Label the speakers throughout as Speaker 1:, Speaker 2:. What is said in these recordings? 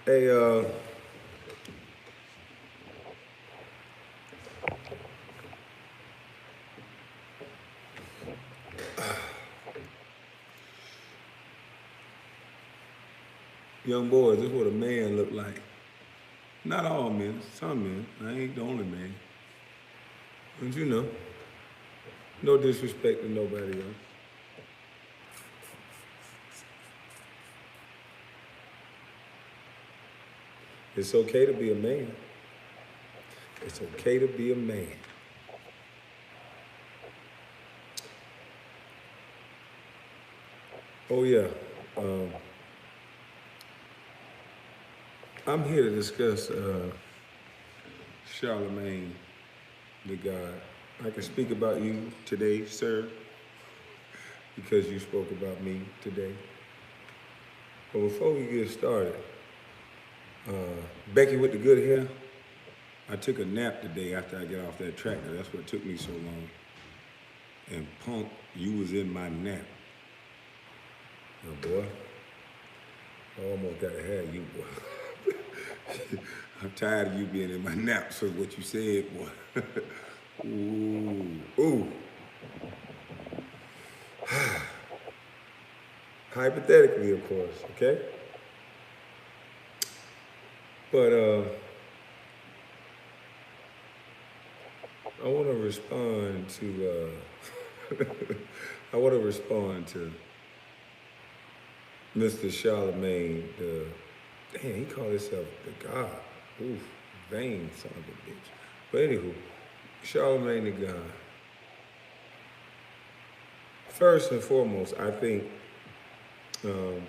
Speaker 1: Hey, young boys, this is what a man look like. Not all men, some men. I ain't the only man. But you know, no disrespect to nobody else. It's okay to be a man. It's okay to be a man. Oh yeah, um, I'm here to discuss Charlemagne the God. I can speak about you today, sir, because you spoke about me today. But before we get started, Becky with the good hair, I took a nap today after I got off that tractor. That's what took me so long. And Punk, you was in my nap. Now, boy, I almost got to have you, boy. I'm tired of you being in my nap, so what you said, boy. Ooh, ooh. Hypothetically, of course, okay? But I want to respond to, I want to respond to Mr. Charlemagne, damn, he called himself the God. Oof, vain son of a bitch. But anywho, Charlemagne the God. First and foremost, I think um,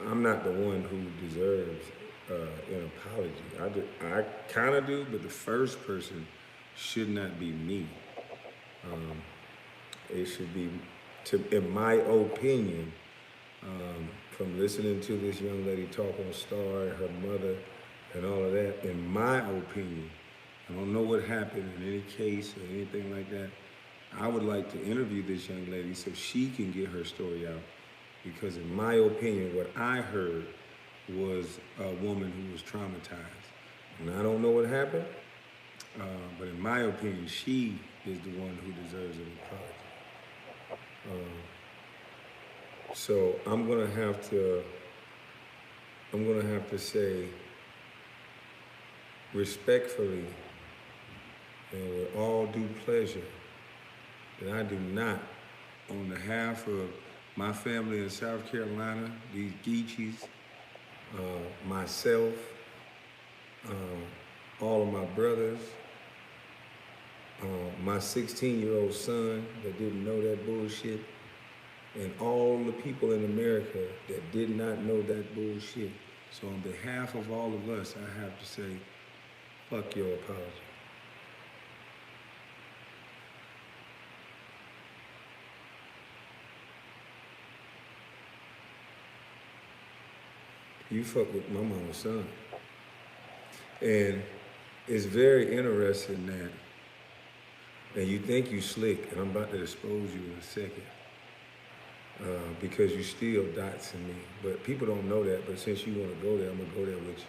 Speaker 1: I'm not the one who deserves an apology. I kind of do, but the first person should not be me. It should be, in my opinion, from listening to this young lady talk on Star and her mother and all of that, in my opinion, I don't know what happened in any case or anything like that. I would like to interview this young lady so she can get her story out. Because in my opinion, what I heard was a woman who was traumatized. And I don't know what happened, but in my opinion, she is the one who deserves an apology. So I'm gonna have to say respectfully and with all due pleasure that I do not, on behalf of my family in South Carolina, these Geechees, myself, all of my brothers, my 16-year-old son that didn't know that bullshit, and all the people in America that did not know that bullshit. So on behalf of all of us, I have to say, fuck your apology. You fuck with my mama's son. And it's very interesting that, and you think you slick, and I'm about to expose you in a second, because you still doxing me. But people don't know that, but since you want to go there, I'm going to go there with you.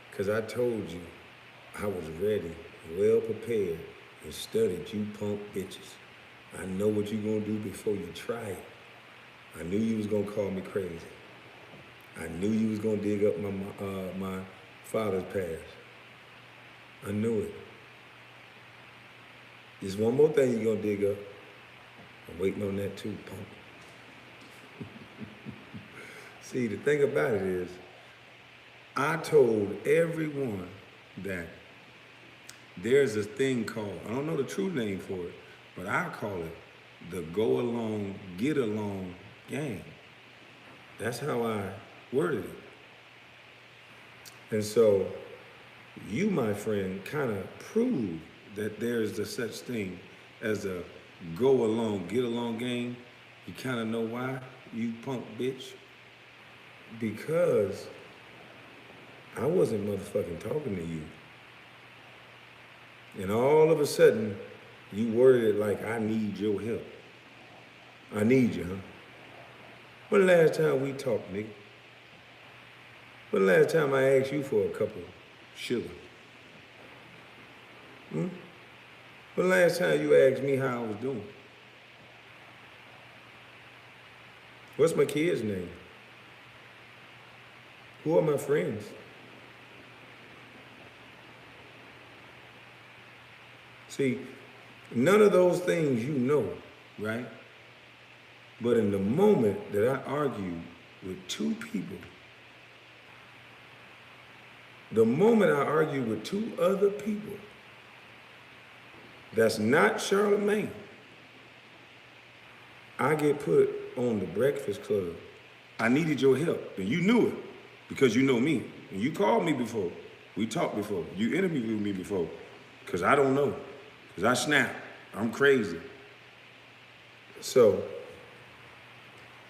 Speaker 1: Because I told you I was ready, well prepared, and studied you punk bitches. I know what you going to do before you try it. I knew you was going to call me crazy. I knew you was going to dig up my father's past. I knew it. There's one more thing you're going to dig up. I'm waiting on that too, punk. See, the thing about it is, I told everyone that there's a thing called, I don't know the true name for it, but I call it the go along, get along gang. That's how I worded it. And so you, my friend, kind of proved that there's a such thing as a go along, get along gang. You kind of know why, you punk bitch? Because I wasn't motherfucking talking to you. And all of a sudden, you worded it like, I need your help. I need you, huh? When the last time we talked, nigga? When the last time I asked you for a cup of sugar? When the last time you asked me how I was doing? What's my kid's name? Who are my friends? See, none of those things you know, right? But in the moment that I argue with two people, the moment I argue with two other people, that's not Charlemagne, I get put on the Breakfast Club. I needed your help, and you knew it because you know me. And you called me before. We talked before. You interviewed me before because I don't know. Because I snap. I'm crazy. So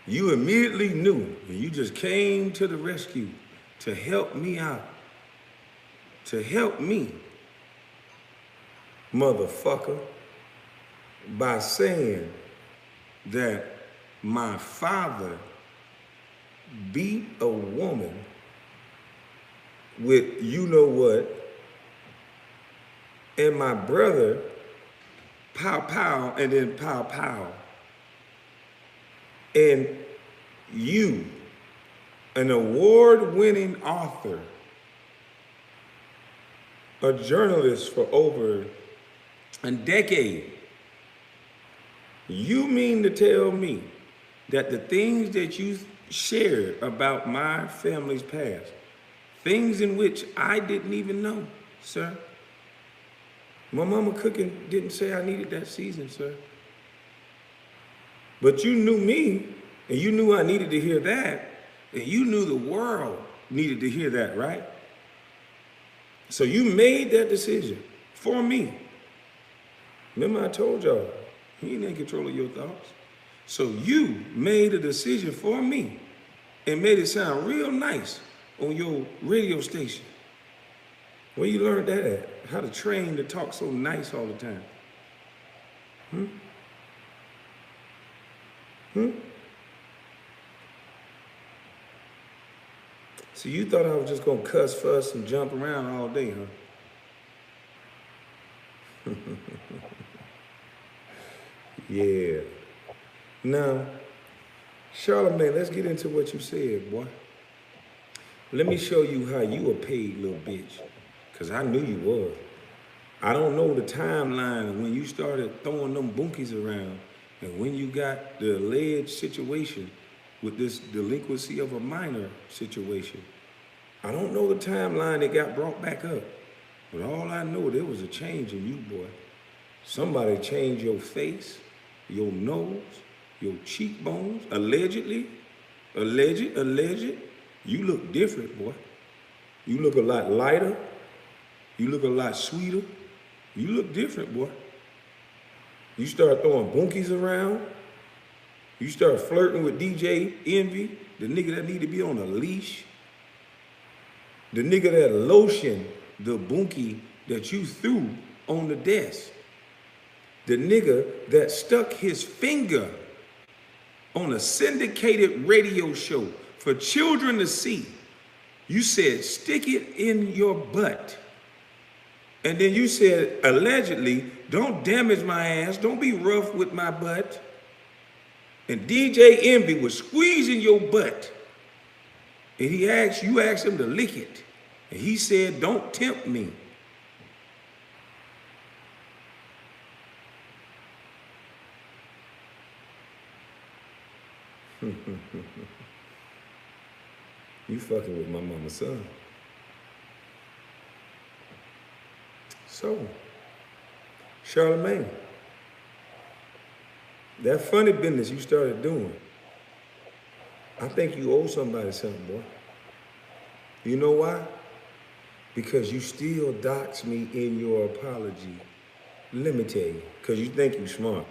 Speaker 1: you immediately knew, and you just came to the rescue to help me out. To help me, motherfucker, by saying that my father beat a woman with you know what, and my brother pow pow and then pow pow. And you, an award-winning author, a journalist for over a decade, you mean to tell me that the things that you shared about my family's past, things in which I didn't even know, sir? My mama cooking didn't say I needed that season, sir. But you knew me, and you knew I needed to hear that, and you knew the world needed to hear that, right? So you made that decision for me. Remember I told y'all, he ain't in control of your thoughts. So you made a decision for me and made it sound real nice on your radio station. Where you learned that at? How to train to talk so nice all the time? So you thought I was just gonna cuss, fuss, and jump around all day, huh? Yeah. Now, Charlemagne, let's get into what you said, boy. Let me show you how you a paid little bitch, because I knew you was. I don't know the timeline of when you started throwing them bunkies around and when you got the alleged situation with this delinquency of a minor situation. I don't know the timeline that got brought back up, but all I know, there was a change in you, boy. Somebody changed your face, your nose, your cheekbones, allegedly, alleged. You look different, boy. You look a lot lighter. You look a lot sweeter. You look different, boy. You start throwing bunkies around. You start flirting with DJ Envy, the nigga that need to be on a leash. The nigga that lotioned the bunkie that you threw on the desk. The nigga that stuck his finger on a syndicated radio show for children to see. You said, stick it in your butt. And then you said, allegedly, don't damage my ass, don't be rough with my butt. And DJ Envy was squeezing your butt. And you asked him to lick it. And he said, don't tempt me. You fucking with my mama's son. So, Charlemagne, that funny business you started doing, I think you owe somebody something, boy. You know why? Because you still dox me in your apology. Let me tell you, because you think you smart.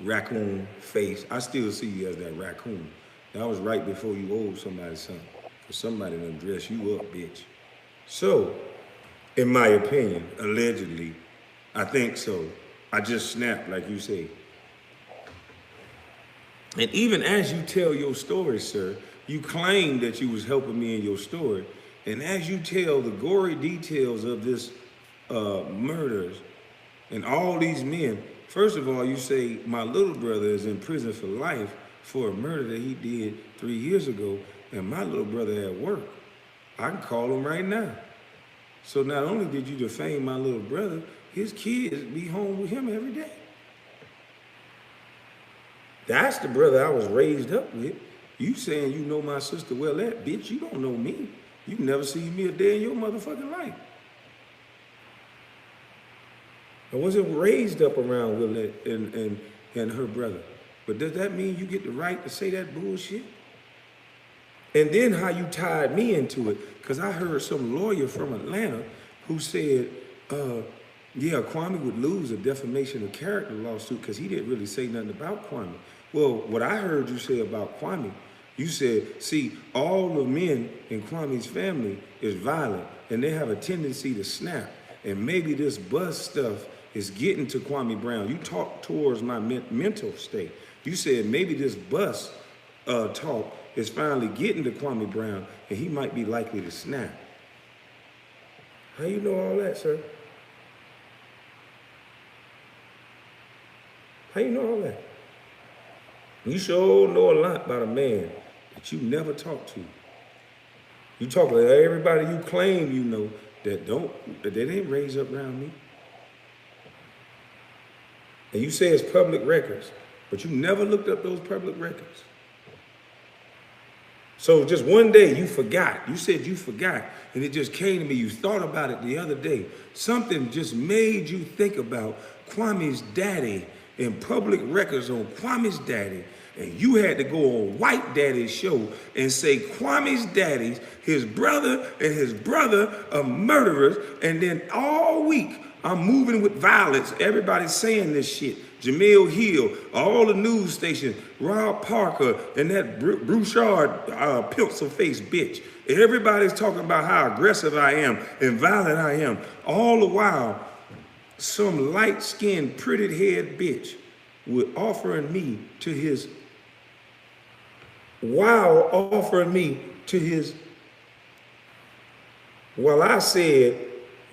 Speaker 1: Raccoon face. I still see you as that raccoon. That was right before you owed somebody something. Because somebody done dress you up, bitch. So, in my opinion, allegedly, I think so. I just snapped, like you say. And even as you tell your story, sir, You claimed that you was helping me in your story. And as you tell the gory details of this murders and all these men, first of all, you say my little brother is in prison for life for a murder that he did 3 years ago, and my little brother at work. I can call him right now. So not only did you defame my little brother, his kids be home with him every day. That's the brother I was raised up with. You saying you know my sister Willette, bitch, you don't know me. You never seen me a day in your motherfucking life. I wasn't raised up around Willette and her brother. But does that mean you get the right to say that bullshit? And then how you tied me into it, because I heard some lawyer from Atlanta who said, yeah, Kwame would lose a defamation of character lawsuit because he didn't really say nothing about Kwame. Well, what I heard you say about Kwame, you said, see, all the men in Kwame's family is violent and they have a tendency to snap. And maybe this buzz stuff is getting to Kwame Brown. You talked towards my mental state. You said maybe this bus talk is finally getting to Kwame Brown and he might be likely to snap. How you know all that, sir? How you know all that? You sure know a lot about a man that you never talked to. You talk to everybody you claim you know that they didn't raise up around me. And you say it's public records, but you never looked up those public records. So just one day you forgot. You said you forgot, and it just came to me. You thought about it the other day. Something just made you think about Kwame's daddy and public records on Kwame's daddy. And you had to go on White Daddy's show and say Kwame's daddy, his brother and his brother are murderers. And then all week, I'm moving with violence. Everybody's saying this shit. Jamil Hill, all the news stations, Rob Parker, and that Brouchard pencil-faced bitch. Everybody's talking about how aggressive I am and violent I am. All the while, some light-skinned, pretty-haired bitch was offering me to his, while I said,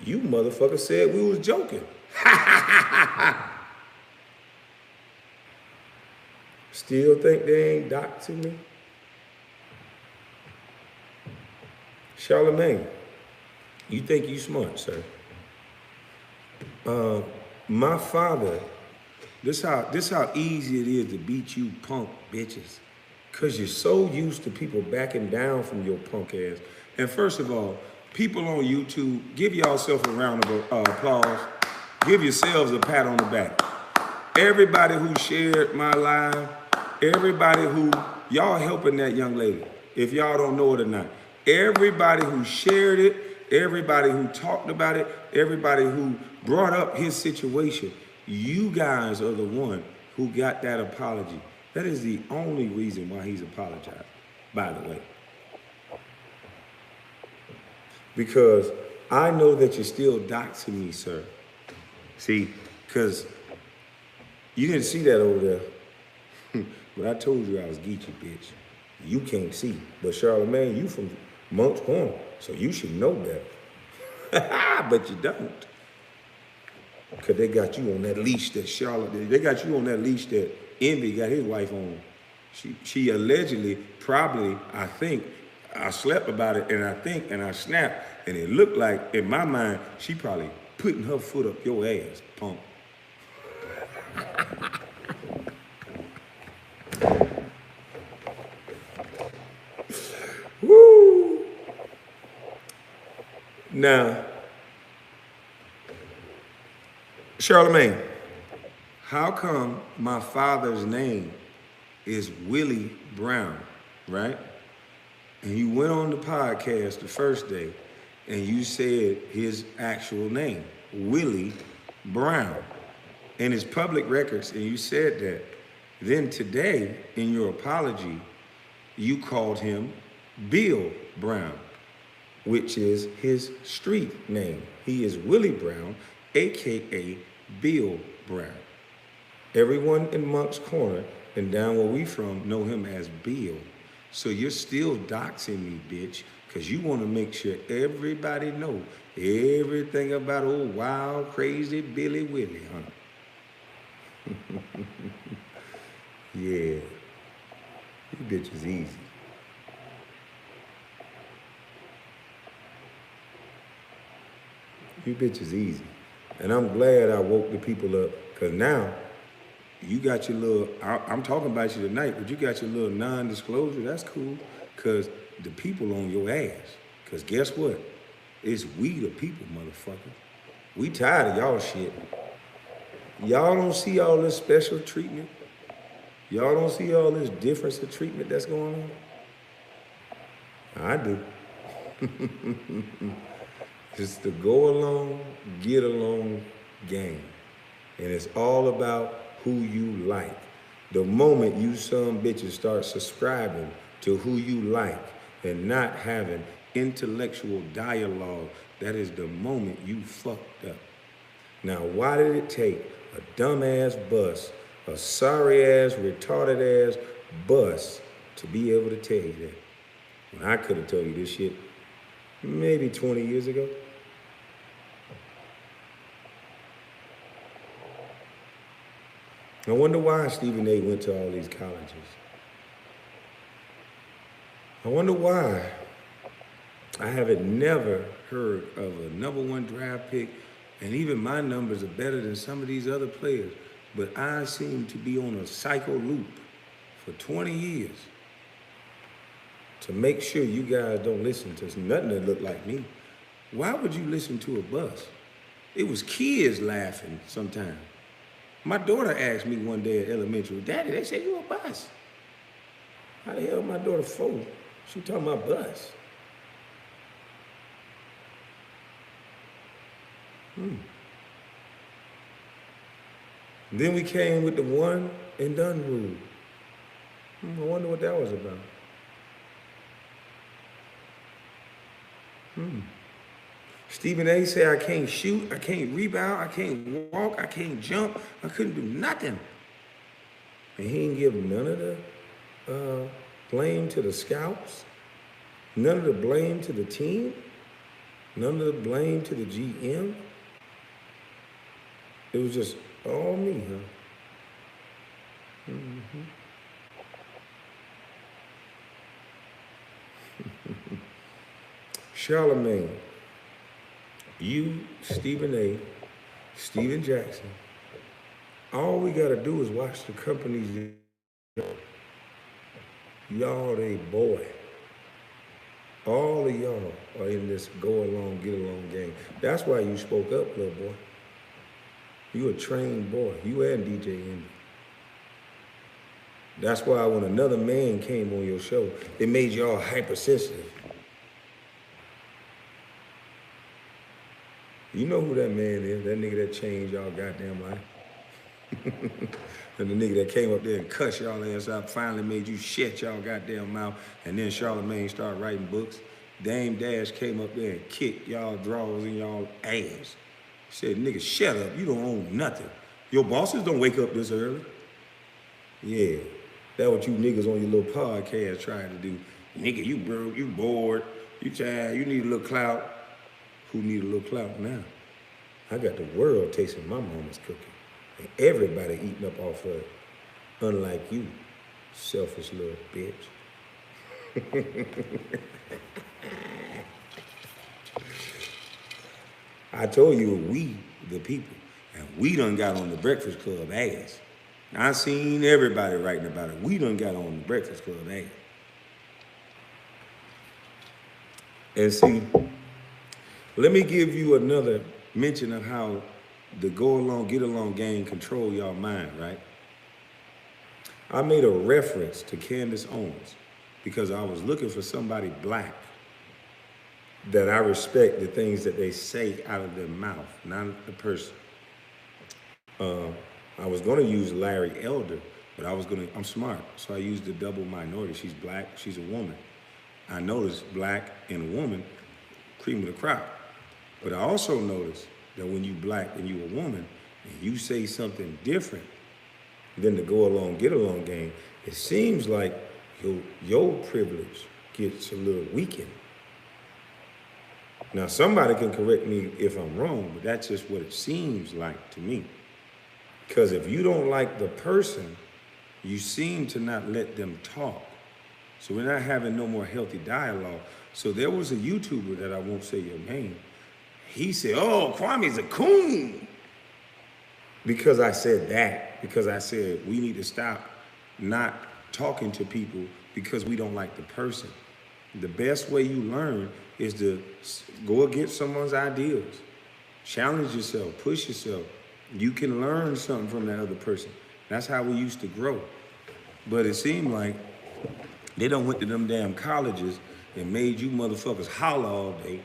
Speaker 1: you motherfucker said we was joking. Still think they ain't doxing me? Charlemagne, you think you smart, sir? My father, this how easy it is to beat you punk bitches. Cause you're so used to people backing down from your punk ass. And first of all, people on YouTube, give yourself a round of applause. Give yourselves a pat on the back. Everybody who shared my live, everybody who, y'all helping that young lady, if y'all don't know it or not. Everybody who shared it, everybody who talked about it, everybody who brought up his situation, you guys are the one who got that apology. That is the only reason why he's apologized, by the way. Because I know that you're still doxing me, sir. See, because you didn't see that over there. But I told you I was geeky, bitch. You can't see. But Charlemagne, you from Monk's Corner, so you should know better. But you don't. Because they got you on that leash that they got you on that leash that Envy got his wife on. She allegedly, probably, I think, I slept about it and I snapped, and it looked like, in my mind, she probably putting her foot up your ass, punk. Woo! Now, Charlemagne, how come my father's name is Willie Brown, right? And you went on the podcast the first day and you said his actual name, Willie Brown, and his public records, and you said that. Then today, in your apology, you called him Bill Brown, which is his street name. He is Willie Brown, AKA Bill Brown. Everyone in Monk's Corner and down where we from know him as Bill. So you're still doxing me, bitch, because you want to make sure everybody know everything about old wild, crazy Billy Willie, huh? Yeah, you bitch is easy. You bitch is easy. And I'm glad I woke the people up, because now you got your little, I'm talking about you tonight, but you got your little non-disclosure. That's cool, because the people on your ass. Because guess what? It's we the people, motherfucker. We tired of y'all shit. Y'all don't see all this special treatment. Y'all don't see all this difference of treatment that's going on. I do. It's the go along, get along game. And it's all about who you like. The moment you some bitches start subscribing to who you like and not having intellectual dialogue, that is the moment you fucked up. Now, why did it take a dumbass bus, a sorry ass, retarded ass bus to be able to tell you that? When I could have told you this shit maybe 20 years ago. I wonder why Stephen A. went to all these colleges. I wonder why I haven't never heard of a #1 draft pick, and even my numbers are better than some of these other players, but I seem to be on a cycle loop for 20 years to make sure you guys don't listen to nothing that look like me. Why would you listen to a bus? It was kids laughing sometimes. My daughter asked me one day at elementary, Daddy, they said you a bus. How the hell my daughter 4? She talking about bus. Then we came with the one and done rule. I wonder what that was about. Stephen A. said I can't shoot, I can't rebound, I can't walk, I can't jump, I couldn't do nothing. And he didn't give none of the blame to the scouts, none of the blame to the team, none of the blame to the GM. It was just all me, huh? Charlemagne, you, Stephen A., Steven Jackson, all we gotta do is watch the companies. Y'all they boy. All of y'all are in this go along, get along game. That's why you spoke up, little boy. You a trained boy. You and DJ Envy. That's why when another man came on your show, it made y'all hypersensitive. You know who that man is, that nigga that changed y'all goddamn life. And the nigga that came up there and cussed y'all ass out, finally made you shut y'all goddamn mouth, and then Charlemagne started writing books. Dame Dash came up there and kicked y'all drawers in y'all ass. Said, nigga, shut up, you don't own nothing. Your bosses don't wake up this early. Yeah, that's what you niggas on your little podcast trying to do. Nigga, you broke, you bored, you tired, you need a little clout. Who need a little clout now? I got the world tasting my mama's cooking. And everybody eating up off of it. Unlike you, selfish little bitch. I told you we, the people, and we done got on the Breakfast Club ass. I seen everybody writing about it. We done got on the Breakfast Club ass. And see, let me give you another mention of how the go along, get along game control y'all mind, right? I made a reference to Candace Owens because I was looking for somebody black that I respect the things that they say out of their mouth, not the person. I was gonna use Larry Elder, but I'm smart, so I used the double minority. She's black, she's a woman. I noticed black and a woman, cream of the crop. But I also noticed that when you black and you a woman, and you say something different than the go along, get along game, it seems like your privilege gets a little weakened. Now, somebody can correct me if I'm wrong, but that's just what it seems like to me. Because if you don't like the person, you seem to not let them talk. So we're not having no more healthy dialogue. So there was a YouTuber that I won't say your name. He said, oh, Kwame's a coon. Because I said that, because I said we need to stop not talking to people because we don't like the person. The best way you learn is to go against someone's ideas. Challenge yourself, push yourself. You can learn something from that other person. That's how we used to grow. But it seemed like they done went to them damn colleges and made you motherfuckers holler all day,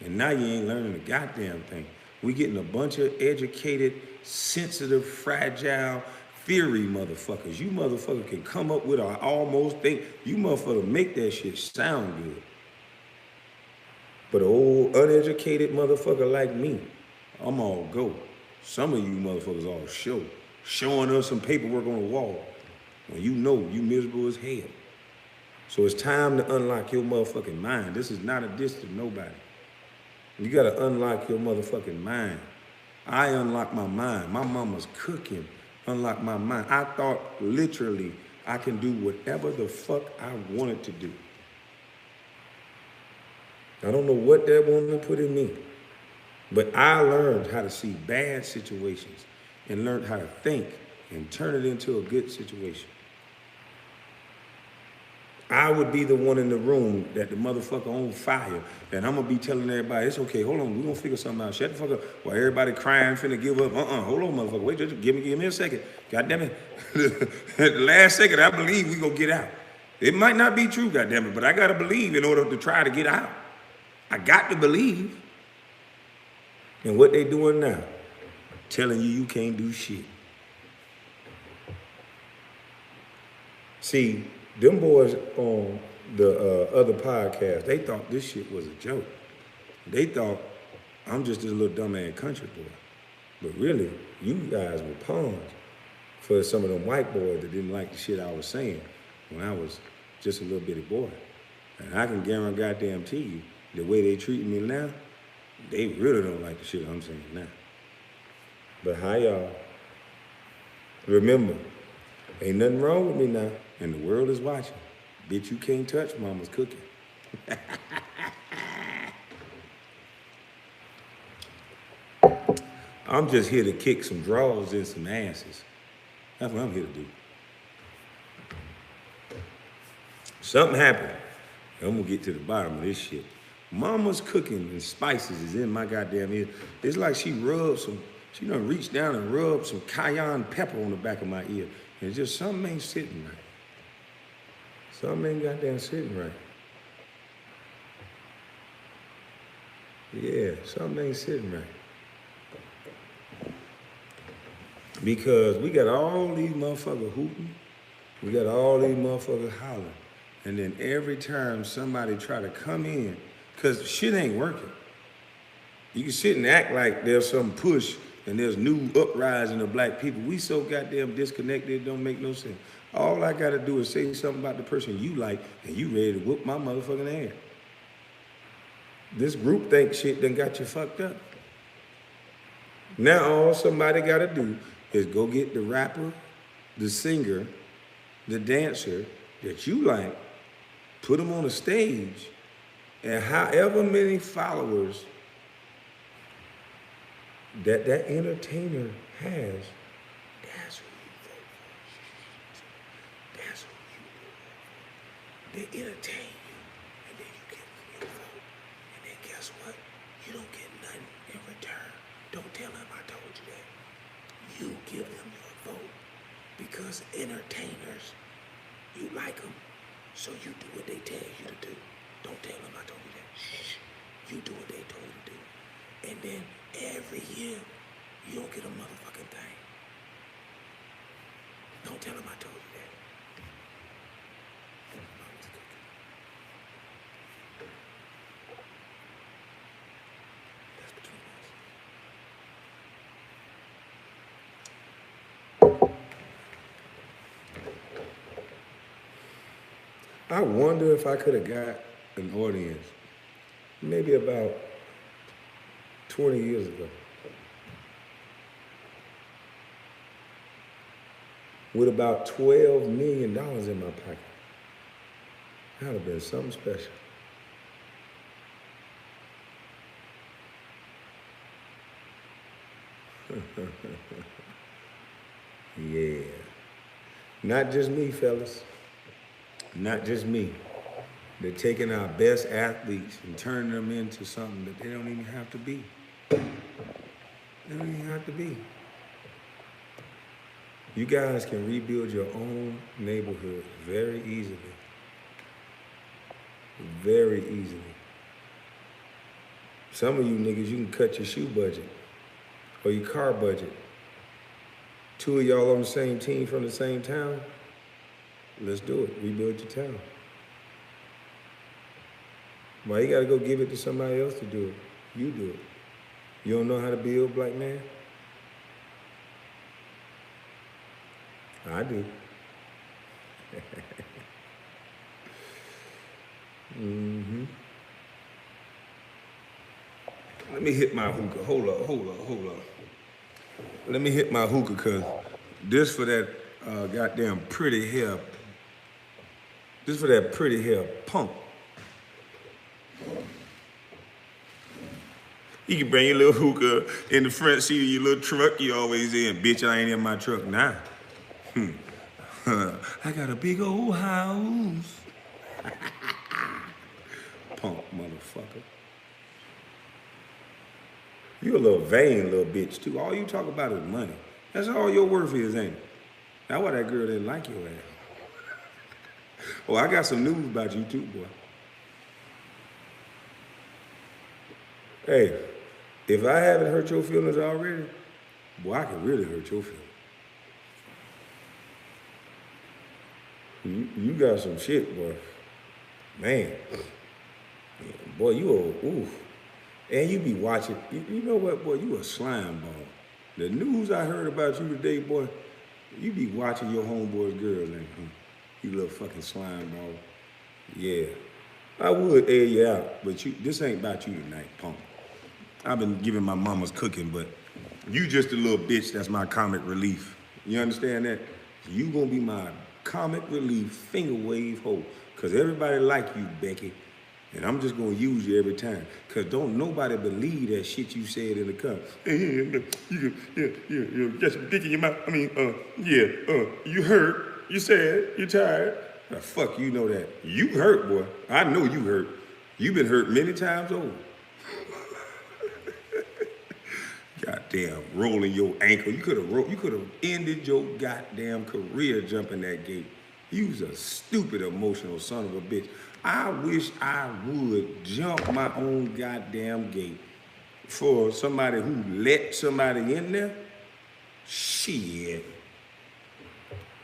Speaker 1: and now you ain't learning a goddamn thing. We getting a bunch of educated, sensitive, fragile, theory motherfuckers. You motherfucker can come up with an almost thing. You motherfucker make that shit sound good. But an old uneducated motherfucker like me, I'm all go. Some of you motherfuckers all showing us some paperwork on the wall when you know you miserable as hell. So it's time to unlock your motherfucking mind. This is not a diss to nobody. You gotta unlock your motherfucking mind. I unlocked my mind. My mama's cooking unlocked my mind. I thought literally I can do whatever the fuck I wanted to do. I don't know what that woman put in me, but I learned how to see bad situations and learned how to think and turn it into a good situation. I would be the one in the room that the motherfucker on fire, and I'm gonna be telling everybody, it's okay, hold on, we're gonna figure something out. Shut the fuck up. While everybody crying, finna give up. Hold on, motherfucker. Wait, just give me a second. God damn it. At the last second, I believe we gonna get out. It might not be true, God damn it, but I gotta believe in order to try to get out. I got to believe. And what they doing now? Telling you can't do shit. See, them boys on the other podcast, they thought this shit was a joke. They thought I'm just this little dumbass country boy. But really, you guys were pawns for some of them white boys that didn't like the shit I was saying when I was just a little bitty boy. And I can guarantee you, the way they treat me now, they really don't like the shit I'm saying now. But hi, y'all. Remember, ain't nothing wrong with me now, and the world is watching. Bitch, you can't touch mama's cooking. I'm just here to kick some drawers and some asses. That's what I'm here to do. Something happened. I'm gonna get to the bottom of this shit. Mama's cooking and spices is in my goddamn ear. It's like she done reached down and rubbed some cayenne pepper on the back of my ear. And it's just something ain't sitting right. Something ain't goddamn sitting right. Yeah, something ain't sitting right. Because we got all these motherfuckers hooting. We got all these motherfuckers hollering. And then every time somebody try to come in, because shit ain't working. You can sit and act like there's some push and there's new uprising of black people. We so goddamn disconnected, it don't make no sense. All I gotta do is say something about the person you like, and you ready to whoop my motherfucking ass. This groupthink shit done got you fucked up. Now all somebody gotta do is go get the rapper, the singer, the dancer that you like, put them on a stage, and however many followers that entertainer has, that's who you vote for. That's who you vote for. They entertain you, and then you give them your vote. And then guess what? You don't get nothing in return. Don't tell them I told you that. You give them your vote because entertainers, you like them, so you do what they tell you to do. Don't tell them I told you that. Shh. You do what they told you to do. And then every year, you don't get a motherfucking thing. Don't tell them I told you that. That's between us. I wonder if I could have got an audience maybe about 20 years ago with about $12 million in my pocket. That would have been something special. Yeah. Not just me, fellas. Not just me. They're taking our best athletes and turning them into something that they don't even have to be. They don't even have to be. You guys can rebuild your own neighborhood very easily. Very easily. Some of you niggas, you can cut your shoe budget or your car budget. Two of y'all on the same team from the same town. Let's do it. Rebuild your town. Why you gotta go give it to somebody else to do it? You do it. You don't know how to build, black man? I do. Let me hit my hookah. Hold up. Let me hit my hookah, cause this for that goddamn pretty hair. This for that pretty hair punk. You can bring your little hookah in the front seat of your little truck you always in. Bitch, I ain't in my truck now. I got a big old house. Punk motherfucker. You a little vain little bitch too. All you talk about is money. That's all your worth is, ain't it? That's why that girl didn't like your ass. Oh, I got some news about you too, boy. Hey, if I haven't hurt your feelings already, boy, I can really hurt your feelings. You got some shit, boy. Man. Boy, you oof. And you be watching, you know what, boy, you a slime ball. The news I heard about you today, boy, you be watching your homeboy's girl, like, you little fucking slime ball. Yeah. I would air you out, but this ain't about you tonight, punk. I've been giving my mama's cooking, but you just a little bitch that's my comic relief. You understand that? You gonna be my comic relief finger wave hoe. Cause everybody like you, Becky. And I'm just gonna use you every time. Cause don't nobody believe that shit you said in the car. You got some dick in your mouth. You hurt, you sad, you tired. Now, fuck, you know that. You hurt, boy. I know you hurt. You've been hurt many times over. Goddamn, rolling your ankle. You could have ended your goddamn career jumping that gate. You was a stupid, emotional son of a bitch. I wish I would jump my own goddamn gate for somebody who let somebody in there. Shit.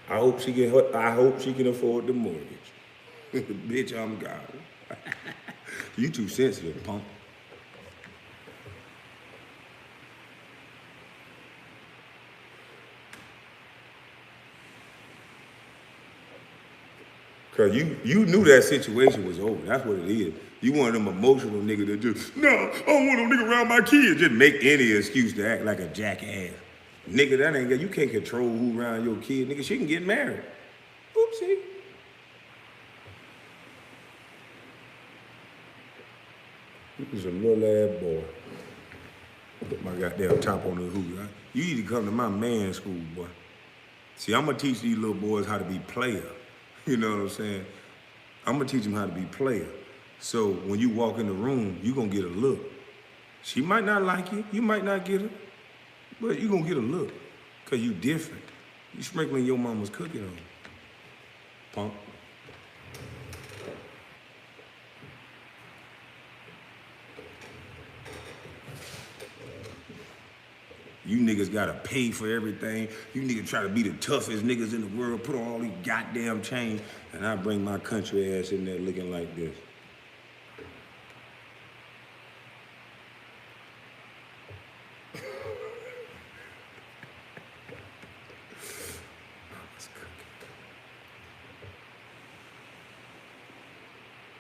Speaker 1: I hope she can afford the mortgage. Bitch, I'm gone. You too sensitive, punk. Cause you knew that situation was over. That's what it is. You one of them emotional niggas that just, no, I don't want no nigga around my kids. Just make any excuse to act like a jackass. Nigga, that ain't good. You can't control who around your kid. Nigga, she can get married. Oopsie. He was a little ass boy. Put my goddamn top on the hoop. You need to come to my man school, boy. See, I'm gonna teach these little boys how to be player. You know what I'm saying? I'm gonna teach them how to be player. So when you walk in the room, you gonna get a look. She might not like you, you might not get her, but you gonna get a look, cause you different. You sprinkling your mama's cooking on, punk. You niggas gotta pay for everything. You niggas try to be the toughest niggas in the world, put on all these goddamn chains, and I bring my country ass in there looking like this.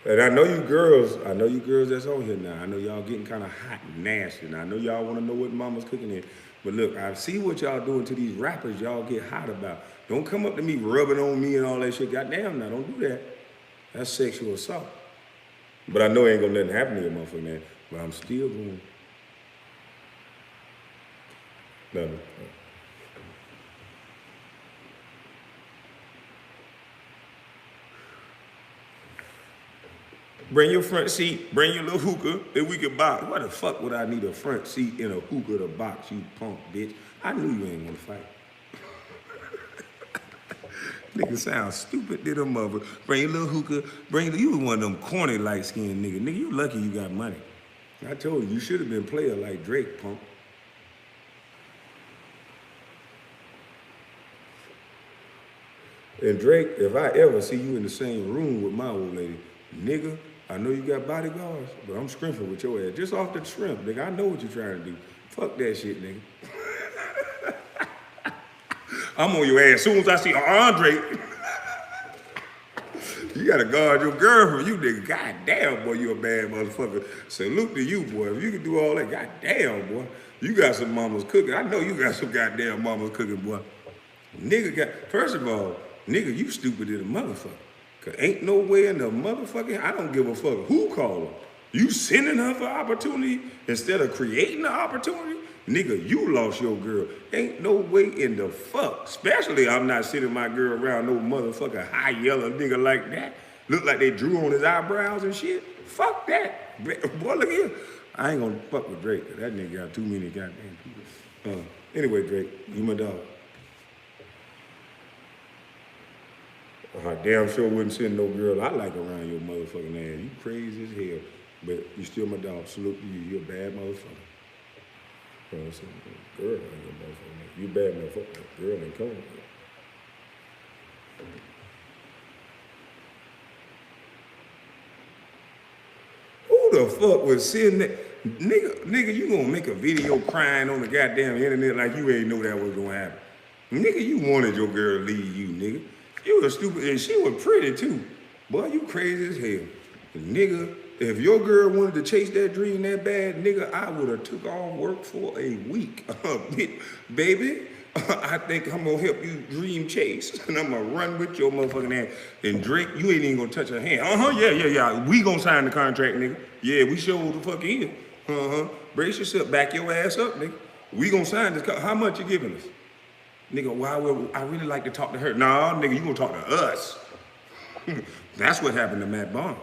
Speaker 1: And I know you girls that's on here now. I know y'all getting kind of hot and nasty. And I know y'all want to know what mama's cooking in. But look, I see what y'all doing to these rappers y'all get hot about. Don't come up to me rubbing on me and all that shit. Goddamn, now, don't do that. That's sexual assault. But I know ain't gonna let nothing happen to you, motherfucker, man. But I'm still going. No. Bring your front seat, bring your little hookah, and we can box. Why the fuck would I need a front seat and a hookah to box, you punk bitch? I knew you ain't gonna fight. Nigga sound stupid to the mother. Bring your little hookah, you was one of them corny light-skinned nigga. Nigga, you lucky you got money. I told you should have been player like Drake, punk. And Drake, if I ever see you in the same room with my old lady, nigga, I know you got bodyguards, but I'm scrimping with your ass. Just off the shrimp, nigga. I know what you're trying to do. Fuck that shit, nigga. I'm on your ass as soon as I see Andre. You gotta guard your girlfriend, you nigga. God damn, boy, you a bad motherfucker. Salute to you, boy. If you can do all that, god damn, boy. You got some mama's cooking. I know you got some goddamn mama's cooking, boy. Nigga got, first of all, nigga, you stupid as a motherfucker. Cause ain't no way in the motherfucking, I don't give a fuck who call her. You sending her for opportunity instead of creating the opportunity? Nigga, you lost your girl. Ain't no way in the fuck. Especially I'm not sending my girl around no motherfucking high yellow nigga like that. Look like they drew on his eyebrows and shit. Fuck that. Boy, look here. I ain't gonna fuck with Drake. Cause that nigga got too many goddamn people. Anyway, Drake, you my dog. I damn sure wouldn't send no girl I like around your motherfucking ass. You crazy as hell. But you still my dog. Salute to you. You a bad motherfucker. Girl ain't no motherfucker. You bad motherfucker. Girl ain't coming. Who the fuck would send that? Nigga, you gonna make a video crying on the goddamn internet like you ain't know that was gonna happen. Nigga, you wanted your girl to leave you, nigga. You was stupid, and she was pretty too. Boy, you crazy as hell. Nigga, if your girl wanted to chase that dream that bad, nigga, I would have took off work for a week. Baby, I think I'm gonna help you dream chase, and I'm gonna run with your motherfucking ass. And Drake, you ain't even gonna touch her hand. Yeah. We gonna sign the contract, nigga. Yeah, we sure the fuck is. Brace yourself, back your ass up, nigga. We gonna sign this. How much you giving us? Nigga, why would I really like to talk to her? Nah, nigga, you gonna talk to us. That's what happened to Matt Bond.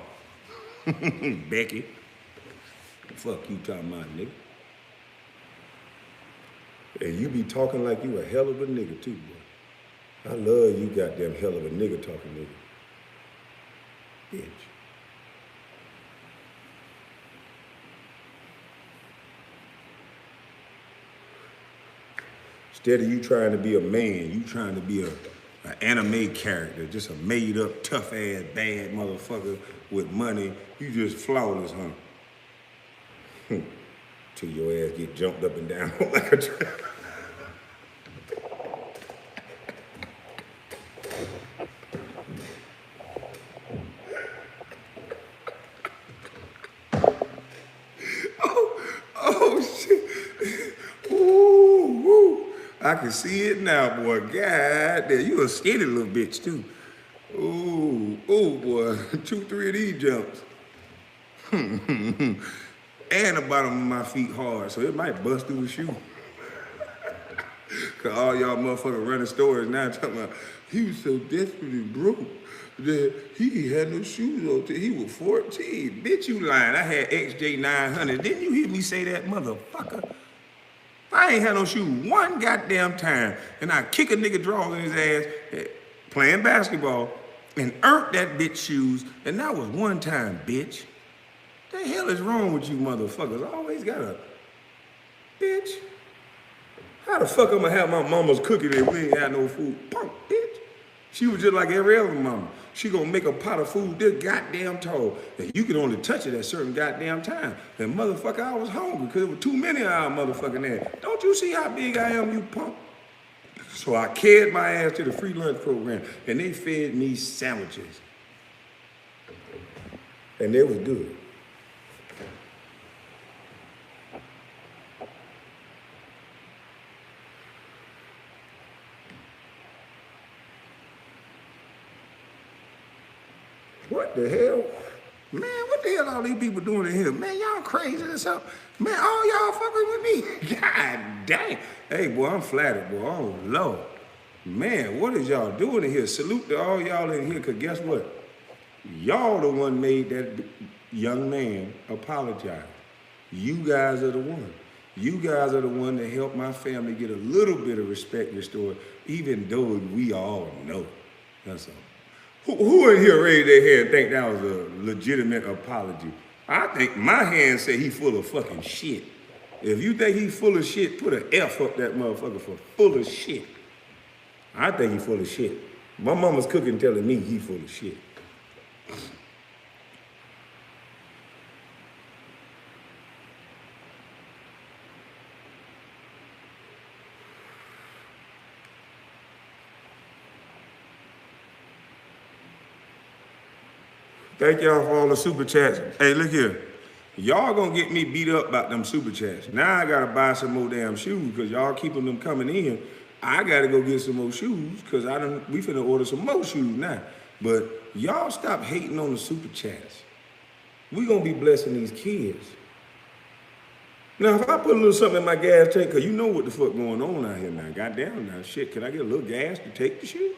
Speaker 1: Becky. Fuck you talking about, nigga. And you be talking like you a hell of a nigga too, boy. I love you goddamn hell of a nigga talking nigga. Bitch. Instead of you trying to be a man, you trying to be an anime character, just a made up, tough ass, bad motherfucker with money. You just flawless, huh? Till your ass get jumped up and down like a trap. Oh shit. Ooh, woo. I can see it now, boy. God damn, you a skinny little bitch too. Ooh, boy. 2, 3 of these jumps. And the bottom of my feet hard, so it might bust through the shoe. Cause all y'all motherfuckers running stores now talking about he was so desperately broke that he had no shoes on till he was 14. Bitch, you lying. I had XJ900. Didn't you hear me say that, motherfucker? I ain't had no shoes one goddamn time. And I kick a nigga drawers in his ass playing basketball and earned that bitch shoes. And that was one time, bitch. The hell is wrong with you motherfuckers? I always got a bitch. How the fuck I'm gonna have my mama's cooking if we ain't had no food? Punk, bitch. She was just like every other mama. She gonna make a pot of food this goddamn tall. And you can only touch it at certain goddamn time. And motherfucker, I was hungry because there were too many of our motherfucking ass. Don't you see how big I am, you punk? So I carried my ass to the free lunch program and they fed me sandwiches. And they was good. What the hell? Man, what the hell all these people doing in here? Man, y'all crazy or something? Man, all y'all fucking with me? God damn. Hey, boy, I'm flattered, boy. Oh, Lord. Man, what is y'all doing in here? Salute to all y'all in here, because guess what? Y'all the one made that young man apologize. You guys are the one. You guys are the one that helped my family get a little bit of respect restored, even though we all know. That's all. Who in here raised their hand and think that was a legitimate apology? I think my hand say he full of fucking shit. If you think he full of shit, put an F up that motherfucker for full of shit. I think he full of shit. My mama's cooking telling me he full of shit. Thank y'all for all the super chats. Hey, look here. Y'all gonna get me beat up about them super chats. Now I gotta buy some more damn shoes because y'all keeping them coming in. I gotta go get some more shoes because we finna order some more shoes now. But y'all stop hating on the super chats. We gonna be blessing these kids. Now, if I put a little something in my gas tank, because you know what the fuck going on out here now. Goddamn now, shit, can I get a little gas to take the shoe?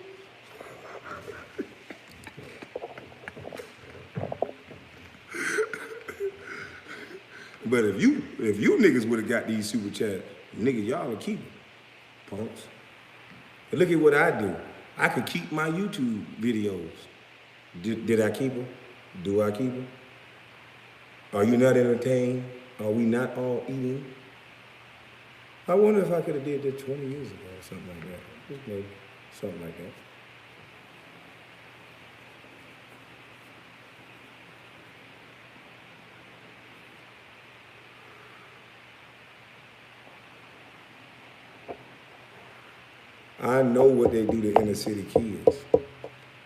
Speaker 1: But if you niggas would have got these super chats, nigga, y'all would keep them, punks. And look at what I do. I could keep my YouTube videos. Did I keep them? Do I keep them? Are you not entertained? Are we not all eating? I wonder if I could have did that 20 years ago or something like that. Just maybe something like that. I know what they do to inner city kids.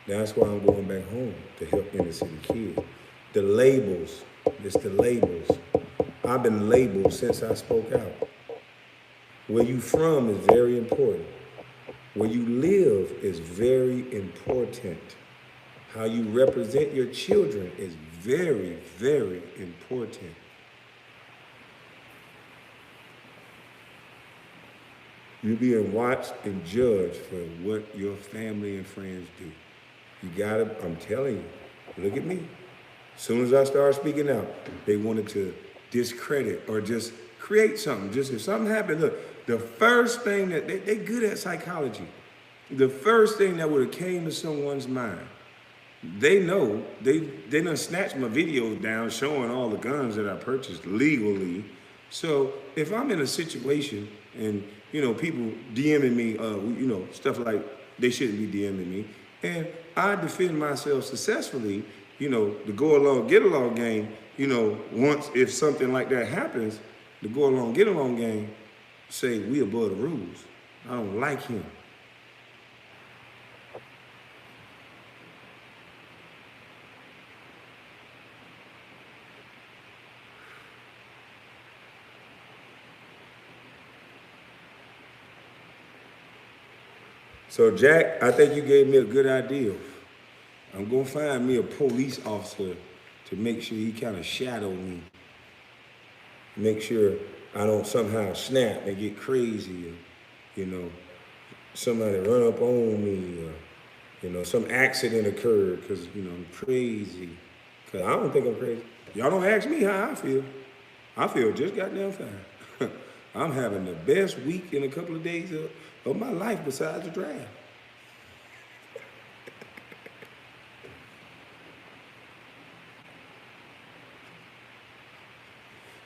Speaker 1: That's why I'm going back home to help inner city kids. The labels, it's the labels. I've been labeled since I spoke out. Where you from is very important. Where you live is very important. How you represent your children is very, very important. You're being watched and judged for what your family and friends do. You gotta, I'm telling you, look at me. As soon as I started speaking out, they wanted to discredit or just create something. Just if something happened, look, the first thing that, they good at psychology. The first thing that would have came to someone's mind, they know, they done snatched my videos down showing all the guns that I purchased legally. So if I'm in a situation and, you know, people DMing me, you know, stuff like they shouldn't be DMing me, and I defend myself successfully, you know, the go along, get along game, you know, once if something like that happens, the go along, get along game, say we above the rules. I don't like him. So Jack, I think you gave me a good idea. I'm gonna find me a police officer to make sure he kind of shadow me. Make sure I don't somehow snap and get crazy, or, you know, somebody run up on me, or, you know, some accident occurred because, you know, I'm crazy. Because I don't think I'm crazy. Y'all don't ask me how I feel. I feel just goddamn fine. I'm having the best week in a couple of days of my life besides the draft.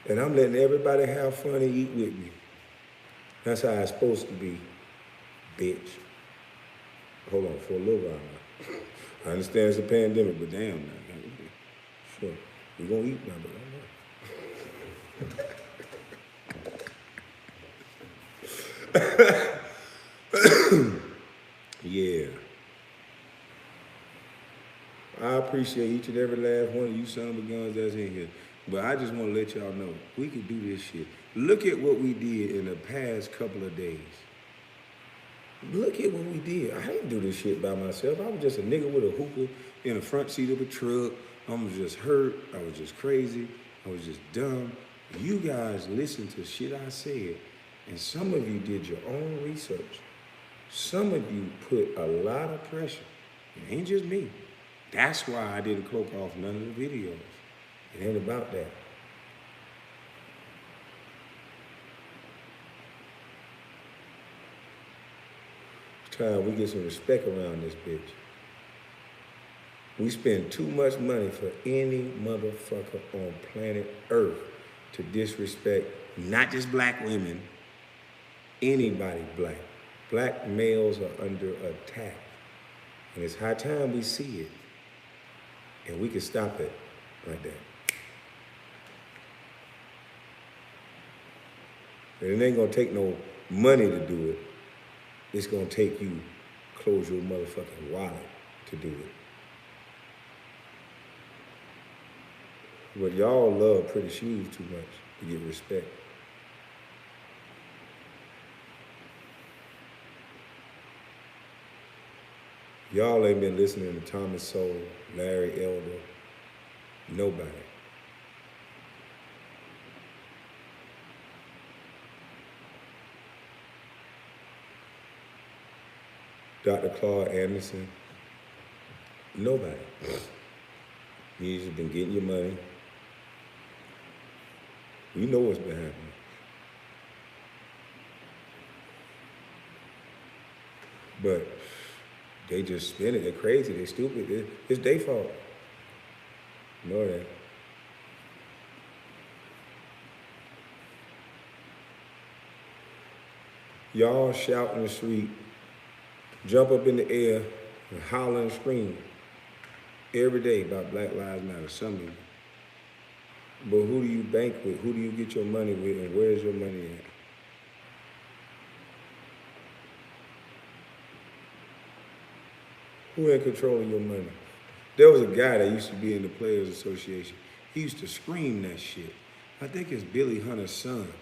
Speaker 1: And I'm letting everybody have fun and eat with me. That's how it's supposed to be, bitch. Hold on for a little while now. I understand it's a pandemic, but damn now. Sure, we're gonna eat now, but yeah. I appreciate each and every last one of you son of a guns that's in here. But I just want to let y'all know, we can do this shit. Look at what we did in the past couple of days. Look at what we did. I didn't do this shit by myself. I was just a nigga with a hookah in the front seat of a truck. I was just hurt. I was just crazy. I was just dumb. You guys listened to shit I said, and some of you did your own research. Some of you put a lot of pressure. It ain't just me. That's why I didn't cloak off none of the videos. It ain't about that. It's time we get some respect around this bitch. We spend too much money for any motherfucker on planet Earth to disrespect not just black women, anybody black. Black males are under attack. And it's high time we see it. And we can stop it like that. And it ain't gonna take no money to do it. It's gonna take you close your motherfucking wallet to do it. But y'all love pretty shoes too much to get respect. Y'all ain't been listening to Thomas Sowell, Larry Elder, nobody. Dr. Claude Anderson, nobody. You just been getting your money. You know what's been happening. But they just spin it. They're crazy. They're stupid. It's their fault. You know that. Y'all shout in the street, jump up in the air, and holler and scream every day about Black Lives Matter, some of you. But who do you bank with? Who do you get your money with, and where's your money at? Who in control of your money? There was a guy that used to be in the Players Association. He used to scream that shit. I think it's Billy Hunter's son.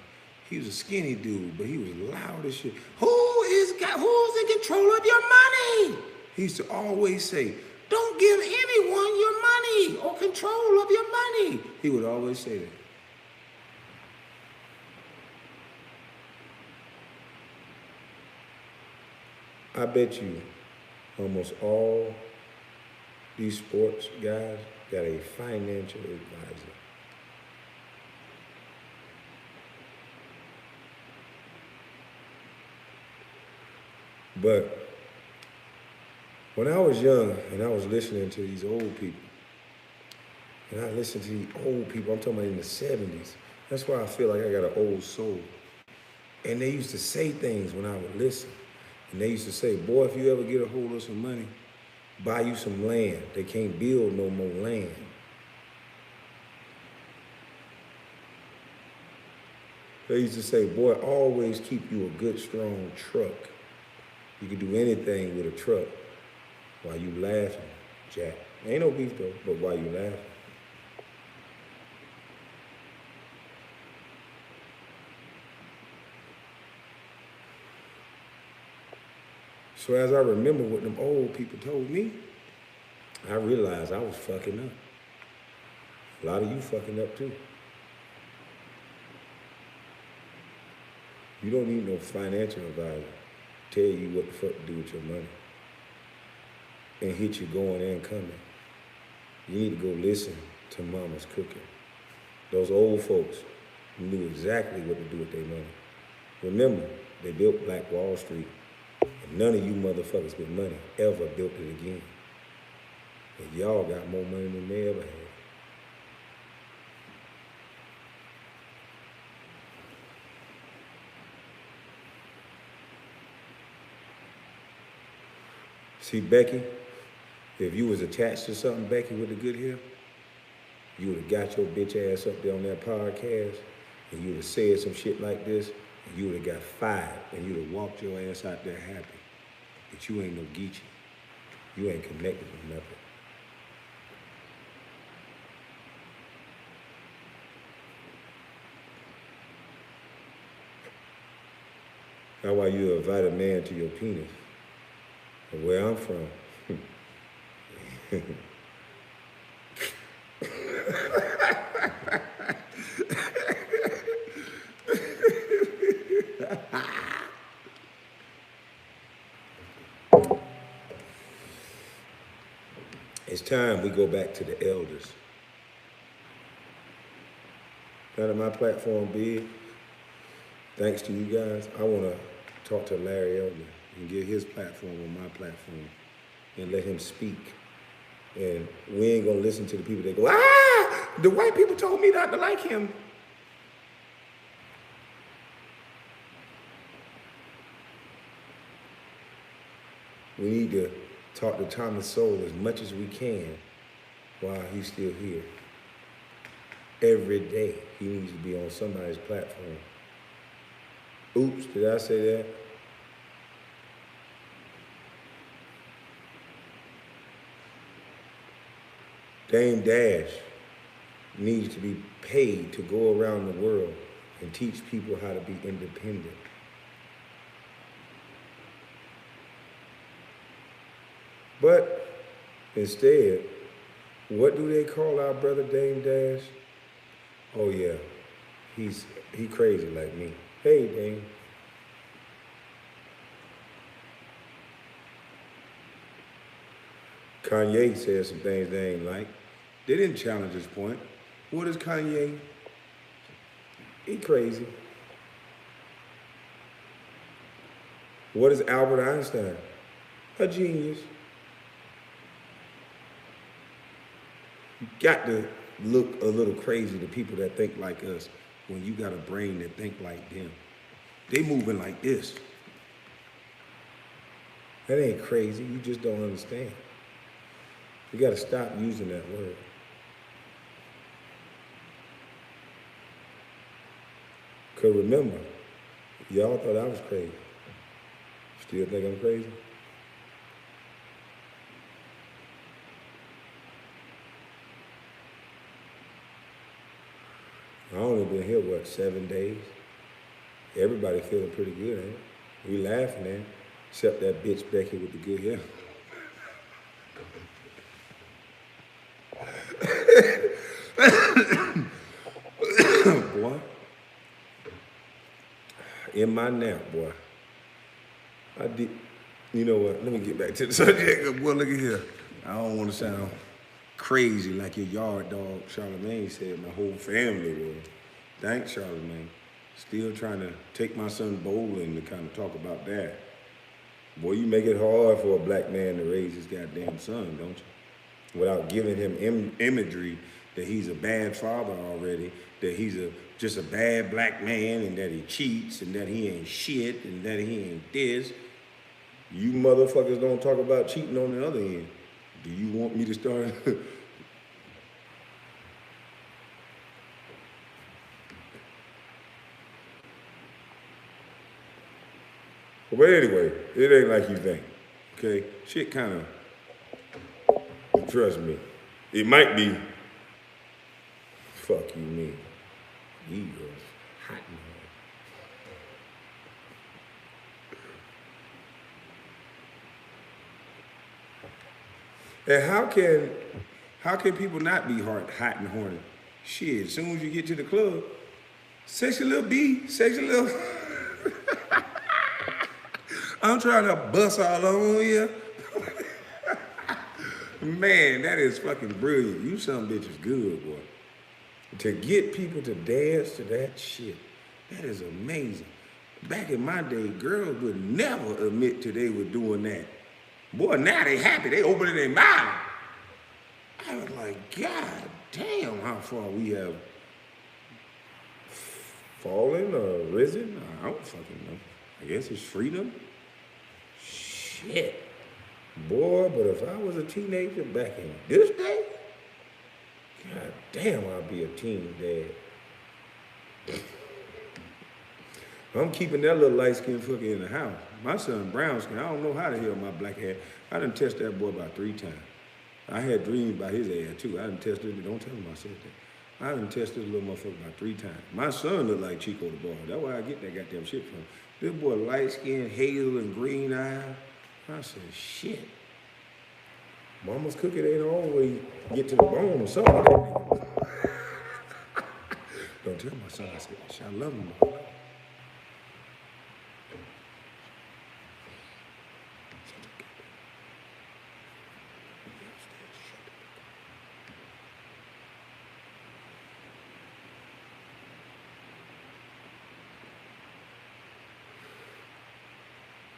Speaker 1: He was a skinny dude, but he was loud as shit. Who's in control of your money? He used to always say, don't give anyone your money or control of your money. He would always say that. I bet you almost all these sports guys got a financial advisor. But when I was young and I was listening to these old people, and I listened to these old people, I'm talking about in the 70s, that's why I feel like I got an old soul. And they used to say things when I would listen. And they used to say, boy, if you ever get a hold of some money, buy you some land. They can't build no more land. They used to say, boy, always keep you a good, strong truck. You can do anything with a truck while you laughing, Jack. Ain't no beef though, but while you laughing. So as I remember what them old people told me, I realized I was fucking up. A lot of you fucking up too. You don't need no financial advisor to tell you what the fuck to do with your money and hit you going and coming. You need to go listen to Mama's Cooking. Those old folks knew exactly what to do with their money. Remember, they built Black Wall Street. And none of you motherfuckers with money ever built it again. And y'all got more money than they ever had. See, Becky, if you was attached to something, Becky, with the good hair, you would have got your bitch ass up there on that podcast, and you would have said some shit like this, and you would have got fired, and you would have walked your ass out there happy. But you ain't no Geechee. You ain't connected with nothing. That's why you invite a man to your penis. Where I'm from. It's time we go back to the elders. Now that my platform big, thanks to you guys, I want to talk to Larry Elder and get his platform on my platform and let him speak. And we ain't going to listen to the people that go, the white people told me not to like him. We need to talk to Thomas Sowell as much as we can while he's still here. Every day he needs to be on somebody's platform. Oops, did I say that? Dame Dash needs to be paid to go around the world and teach people how to be independent. But instead, what do they call our brother Dame Dash? Oh yeah, he crazy like me. Hey, Dame. Kanye said some things they ain't like. They didn't challenge his point. What is Kanye? He crazy. What is Albert Einstein? A genius. You got to look a little crazy to people that think like us when you got a brain that think like them. They moving like this. That ain't crazy, you just don't understand. You got to stop using that word. Because remember, y'all thought I was crazy. Still think I'm crazy? I only been here, what, 7 days? Everybody feeling pretty good, ain't it? We laughing, ain't it? Except that bitch Becky with the good hair. Boy, in my nap, boy, I did, you know what, let me get back to the subject. Boy, look at here. I don't want to sound crazy like your yard dog, Charlemagne said my whole family was. Thanks, Charlemagne. Still trying to take my son bowling to kind of talk about that. Boy, you make it hard for a black man to raise his goddamn son, don't you? Without giving him imagery that he's a bad father already, that he's just a bad black man, and that he cheats, and that he ain't shit, and that he ain't this. You motherfuckers don't talk about cheating on the other end. Do you want me to start? But anyway, it ain't like you think, okay? Shit kind of, trust me, it might be, fuck you mean, you hot in here. And how can people not be hot and horny? Shit, as soon as you get to the club, sexy little B, sexy little... I'm trying to bust all on you. Man, that is fucking brilliant. You some bitches good, boy. To get people to dance to that shit, that is amazing. Back in my day, girls would never admit to they were doing that. Boy, now they happy. They opening their mouth. I was like, God damn, how far we have fallen or risen. I don't fucking know. I guess it's freedom. Shit. Boy, but if I was a teenager back in this day, God damn, I'd be a teen dad. I'm keeping that little light-skinned fucker in the house. My son, brown skin, I don't know how the hell my black hair. I done tested that boy about 3 times. I had dreams about his ass too. I done tested it, don't tell him I said that. I done tested this little motherfucker about 3 times. My son look like Chico the Ball. That's where I get that goddamn shit from. This boy light skin, hazel and green eye. I said, shit. Mama's cooking ain't always get to the bone or something. Don't tell my son I said that shit. I love him.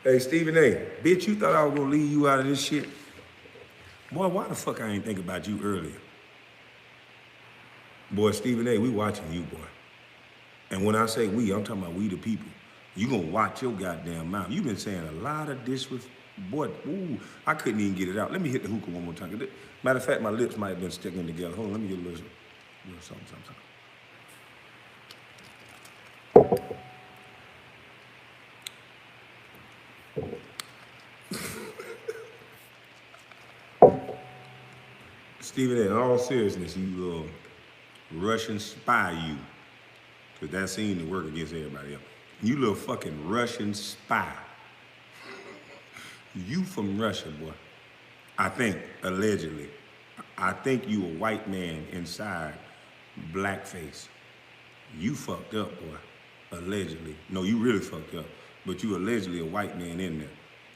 Speaker 1: Hey, Stephen A, bitch, you thought I was gonna leave you out of this shit? Boy, why the fuck I ain't think about you earlier? Boy, Stephen A, we watching you, boy. And when I say we, I'm talking about we the people. You gonna watch your goddamn mouth. You been saying a lot of disrespect. Boy, ooh, I couldn't even get it out. Let me hit the hookah one more time. Matter of fact, my lips might have been sticking together. Hold on, let me get a little something. Stephen, in all seriousness, you little Russian spy, you. Because that seemed to work against everybody else. You little fucking Russian spy. You from Russia, boy. I think, allegedly. I think you a white man inside blackface. You fucked up, boy. Allegedly. No, you really fucked up. But you allegedly a white man in there.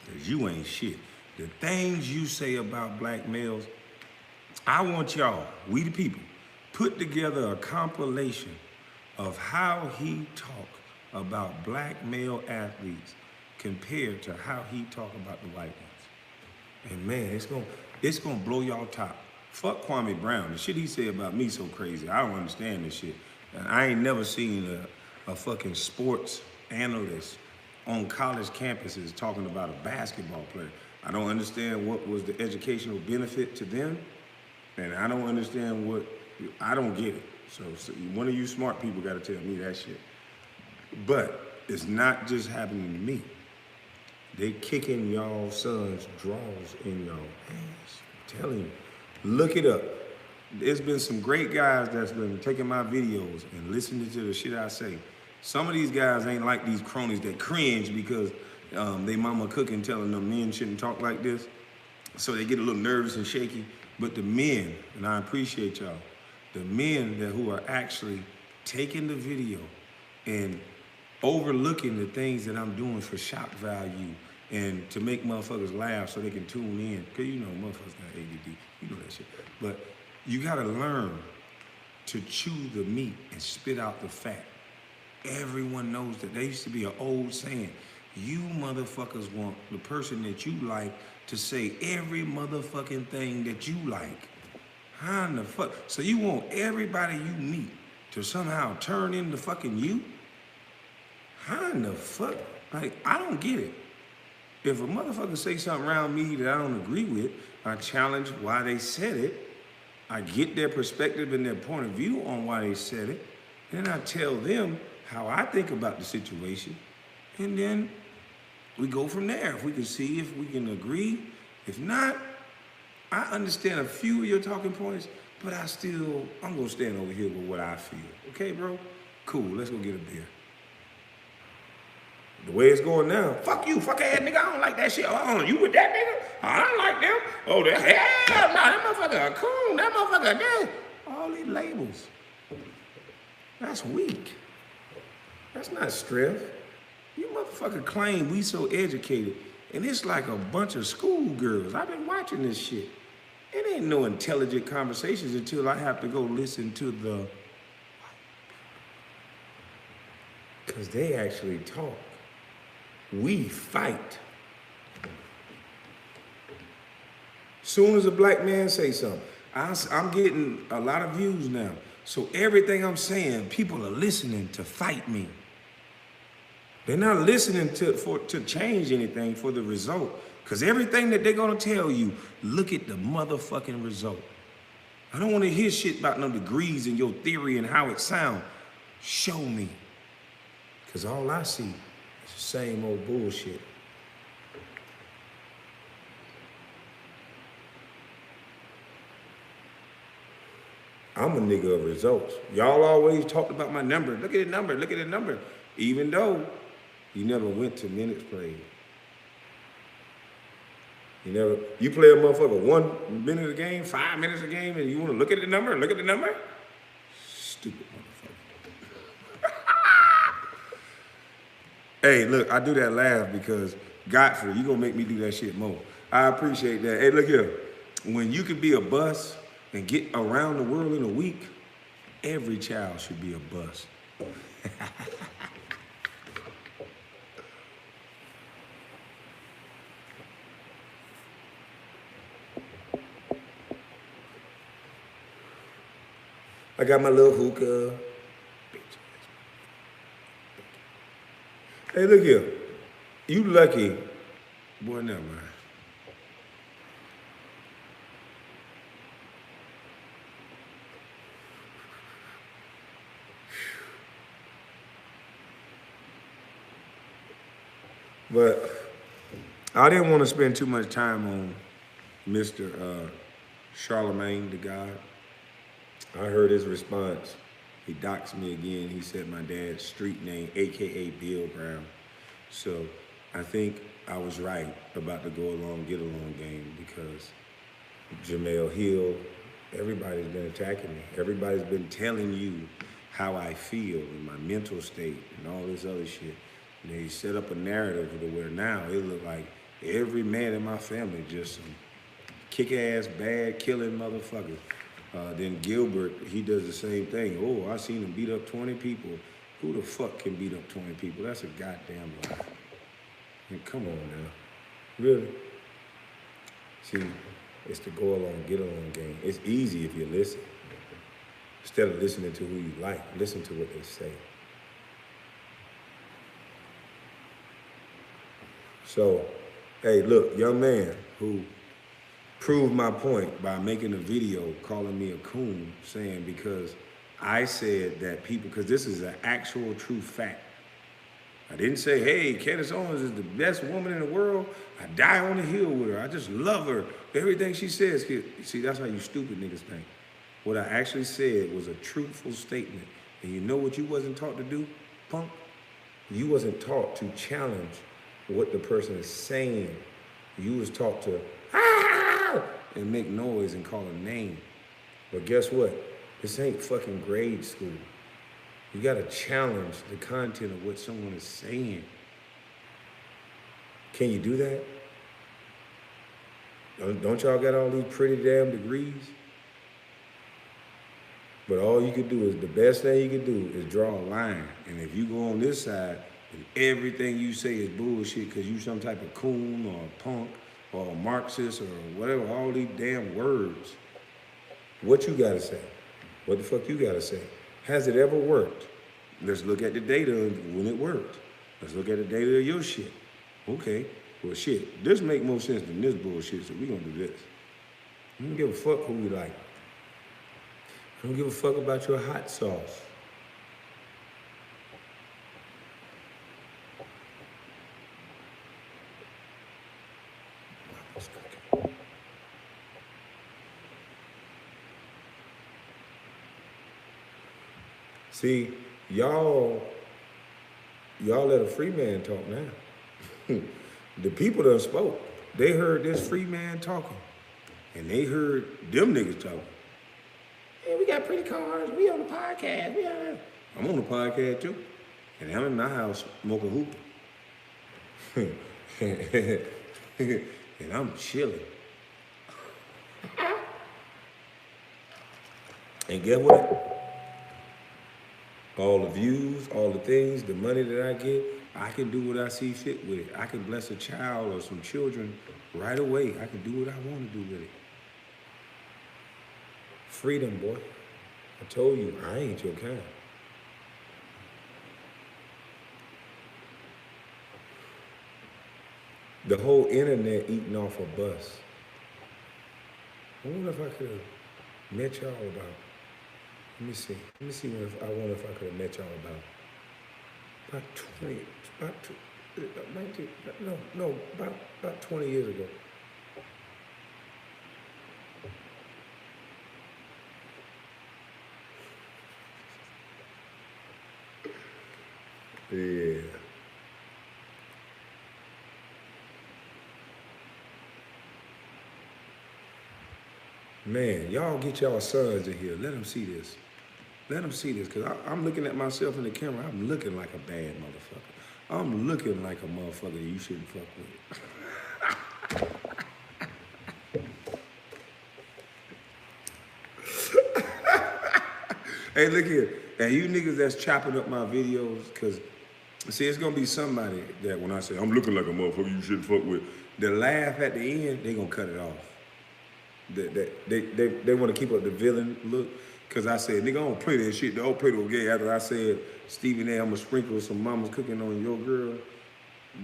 Speaker 1: Because you ain't shit. The things you say about black males, I want y'all, we the people, put together a compilation of how he talk about black male athletes compared to how he talk about the white ones. And man, it's gonna blow y'all top. Fuck Kwame Brown. The shit he said about me so crazy. I don't understand this shit. And I ain't never seen a fucking sports analyst on college campuses talking about a basketball player. I don't understand what was the educational benefit to them. And I don't understand I don't get it. So one of you smart people got to tell me that shit. But it's not just happening to me. They kicking y'all sons' draws in y'all hands. I'm telling you, look it up. There's been some great guys that's been taking my videos and listening to the shit I say. Some of these guys ain't like these cronies that cringe because they mama cooking telling them men shouldn't talk like this. So they get a little nervous and shaky. But the men, and I appreciate y'all, the men who are actually taking the video and overlooking the things that I'm doing for shock value and to make motherfuckers laugh so they can tune in. Because you know motherfuckers got ADD, you know that shit. But you gotta learn to chew the meat and spit out the fat. Everyone knows that. There used to be an old saying, you motherfuckers want the person that you like to say every motherfucking thing that you like. How in the fuck? So you want everybody you meet to somehow turn into fucking you? How in the fuck? Like, I don't get it. If a motherfucker say something around me that I don't agree with, I challenge why they said it. I get their perspective and their point of view on why they said it. Then I tell them how I think about the situation. And then we go from there. If we can see if we can agree. If not, I understand a few of your talking points, but I'm gonna stand over here with what I feel. Okay, bro? Cool, let's go get a beer. The way it's going now, fuck you, fuck ass nigga, I don't like that shit. Oh, you with that nigga? I don't like them. Oh, hell no, that motherfucker a coon, that motherfucker dead. All these labels. That's weak. That's not strength. You motherfucker claim we so educated, and it's like a bunch of schoolgirls. I've been watching this shit. It ain't no intelligent conversations until I have to go listen to the... Because they actually talk. We fight. Soon as a black man say something, I'm getting a lot of views now. So everything I'm saying, people are listening to fight me. They're not listening to change anything for the result. Because everything that they're going to tell you, look at the motherfucking result. I don't want to hear shit about no degrees in your theory and how it sounds. Show me. Because all I see is the same old bullshit. I'm a nigga of results. Y'all always talked about my number. Look at the number. Look at the number. Even though you never went to minutes played. You play a motherfucker 1 minute a game, 5 minutes a game, and you want to look at the number? Look at the number? Stupid motherfucker. Hey, look, I do that laugh because Godfrey, you gonna make me do that shit more. I appreciate that. Hey, look here. When you could be a bus and get around the world in a week, every child should be a bus. I got my little hookah. Hey, look here. You lucky. Boy, never mind. But I didn't want to spend too much time on Mr. Charlemagne the God. I heard his response. He doxed me again. He said my dad's street name, AKA Bill Brown. So I think I was right about the go along, get along game because Jamel Hill, everybody's been attacking me. Everybody's been telling you how I feel and my mental state and all this other shit. And they set up a narrative to where now it look like every man in my family just some kick-ass, bad, killing motherfuckers. Then Gilbert, he does the same thing. Oh, I seen him beat up 20 people. Who the fuck can beat up 20 people? That's a goddamn lie. I mean, come on now. Really? See, it's the go along, get along game. It's easy if you listen. Instead of listening to who you like, listen to what they say. So, hey, look, young man who proved my point by making a video calling me a coon, saying because I said that people, because this is an actual true fact. I didn't say, hey, Candace Owens is the best woman in the world. I die on the hill with her. I just love her. Everything she says. See, that's how you stupid niggas think. What I actually said was a truthful statement. And you know what you wasn't taught to do, punk? You wasn't taught to challenge what the person is saying. You was taught to and make noise and call a name. But guess what? This ain't fucking grade school. You gotta challenge the content of what someone is saying. Can you do that? Don't y'all got all these pretty damn degrees? But all you could do is, the best thing you could do is draw a line. And if you go on this side, and everything you say is bullshit because you some type of coon or a punk or a Marxist or whatever, all these damn words. What you gotta say? What the fuck you gotta say? Has it ever worked? Let's look at the data when it worked. Let's look at the data of your shit. Okay, well shit, this make more sense than this bullshit, so we gonna do this. I don't give a fuck who we like. I don't give a fuck about your hot sauce. See, y'all let a free man talk now. The people done spoke. They heard this free man talking. And they heard them niggas talking. Hey, we got pretty cars. We on the podcast. I'm on the podcast too. And I'm in my house smoking hookah. And I'm chilling. And guess what? All the views, all the things, the money that I get, I can do what I see fit with it. I can bless a child or some children right away. I can do what I want to do with it. Freedom, boy. I told you, I ain't your kind. The whole internet eating off a bus. I wonder if I could have met y'all about. Let me see what I wonder if I could have met y'all about 20 years ago. Yeah. Man, y'all get y'all sons in here. Let them see this. Let them see this, because I'm looking at myself in the camera. I'm looking like a bad motherfucker. I'm looking like a motherfucker you shouldn't fuck with. Hey, look here. And you niggas that's chopping up my videos, because, see, it's going to be somebody that when I say, I'm looking like a motherfucker you shouldn't fuck with, the laugh at the end, they going to cut it off. They want to keep up the villain look. Because I said, nigga, I don't play that shit. Don't play no game. After I said, Stephen A., I'm going to sprinkle some mama's cooking on your girl,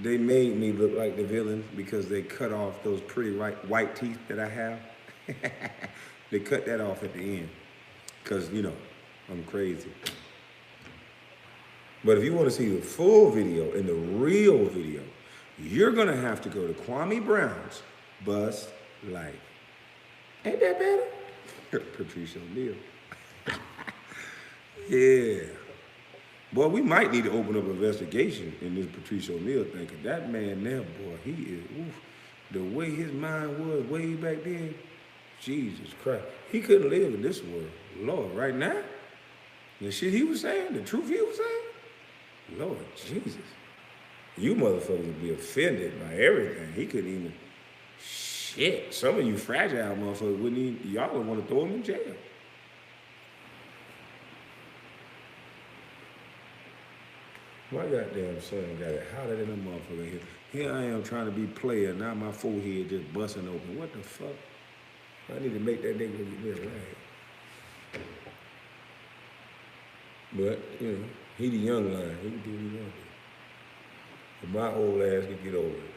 Speaker 1: they made me look like the villain because they cut off those pretty white teeth that I have. They cut that off at the end. Because, you know, I'm crazy. But if you want to see the full video and the real video, you're going to have to go to Kwame Brown's Bust Life. Ain't that better? Patricia O'Neal. Yeah. Boy, we might need to open up an investigation in this Patricia O'Neal thing, because that man there, boy, he is, oof, the way his mind was way back then, Jesus Christ. He couldn't live in this world. Lord, right now, the shit he was saying, the truth he was saying, Lord Jesus. You motherfuckers would be offended by everything. He couldn't even, shit. Some of you fragile motherfuckers wouldn't even, y'all would want to throw him in jail. My goddamn son got it hotter than a motherfucker here. Here I am trying to be player, now my forehead just busting open. What the fuck? I need to make that nigga get me a rag. But, you know, he the young lion. He can do what he want to do. But my old ass can get over it.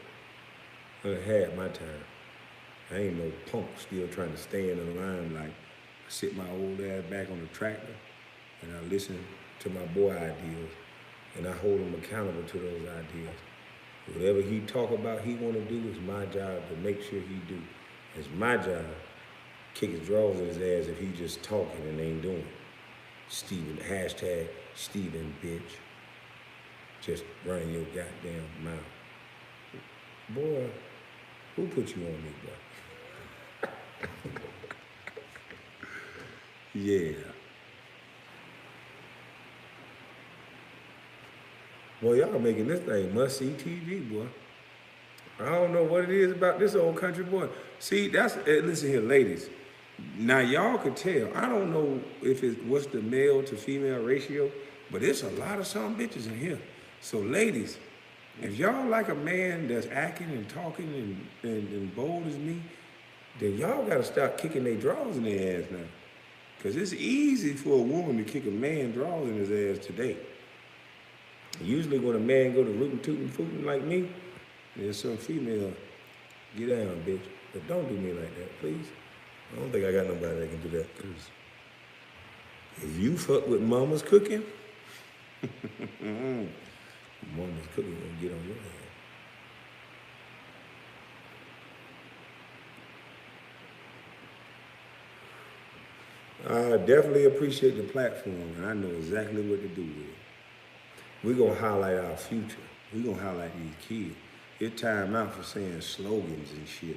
Speaker 1: I had my time. I ain't no punk still trying to stay in the limelight. I sit my old ass back on the tractor and I listen to my boy ideas and I hold him accountable to those ideas. Whatever he talk about he want to do is my job to make sure he do. It's my job kick his drawers in his ass if he just talking and ain't doing it. Steven, hashtag Steven, bitch. Just running your goddamn mouth. Boy, who put you on me, boy? Yeah. Boy, y'all making this thing must-see TV, boy. I don't know what it is about this old country boy. See, that's, listen here, ladies. Now, y'all could tell. I don't know if it's what's the male to female ratio, but it's a lot of some bitches in here. So, ladies, if y'all like a man that's acting and talking and bold as me, then y'all got to start kicking their drawers in their ass now. Because it's easy for a woman to kick a man drawers in his ass today. Usually when a man go to rootin' tootin' footin' like me, there's some female, get down, bitch. But don't do me like that, please. I don't think I got nobody that can do that. Cause if you fuck with mama's cooking, mama's cooking gonna get on your head. I definitely appreciate the platform, and I know exactly what to do with it. We're gonna highlight our future. We're gonna highlight these kids. It's time out for saying slogans and shit.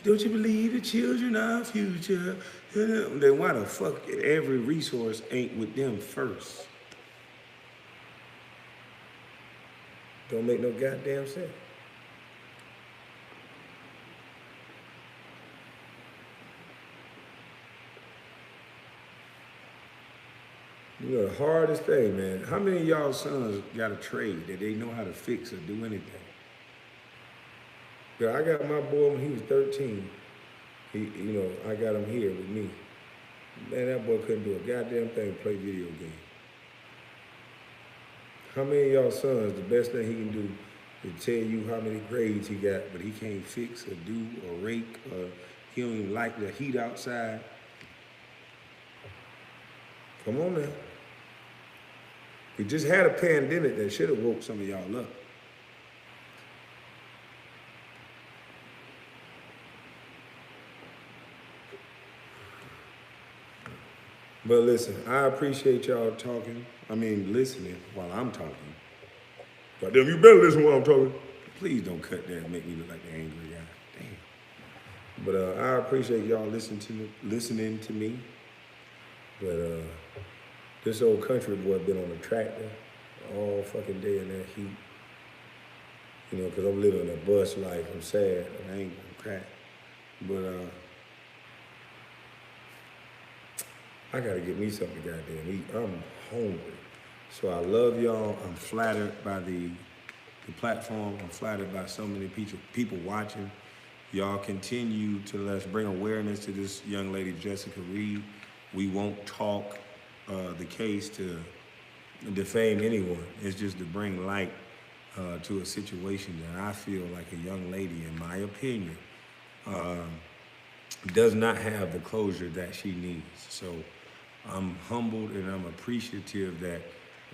Speaker 1: Don't you believe the children are our future? Then why the fuck every resource ain't with them first? Don't make no goddamn sense. You know, the hardest thing, man, how many of y'all sons got a trade that they know how to fix or do anything? Yeah, I got my boy when he was 13. I got him here with me. Man, that boy couldn't do a goddamn thing, play video games. How many of y'all sons, the best thing he can do is tell you how many grades he got, but he can't fix or do or rake or he don't even like the heat outside? Come on now. We just had a pandemic that should have woke some of y'all up. But listen, I appreciate y'all listening while I'm talking. Goddamn, you better listen to what I'm talking. Please don't cut that and make me look like the angry guy. Damn. But I appreciate y'all listening to me. But this old country boy been on a tractor all fucking day in that heat. You know, because I'm living a bus life. I'm sad. I ain't gonna crack. But I gotta get me something to goddamn eat. I'm hungry. So I love y'all. I'm flattered by the platform. I'm flattered by so many people watching. Y'all continue to let's bring awareness to this young lady, Jessica Reed. We won't talk the case to defame anyone. It's just to bring light to a situation that I feel like a young lady, in my opinion, does not have the closure that she needs. So I'm humbled and I'm appreciative that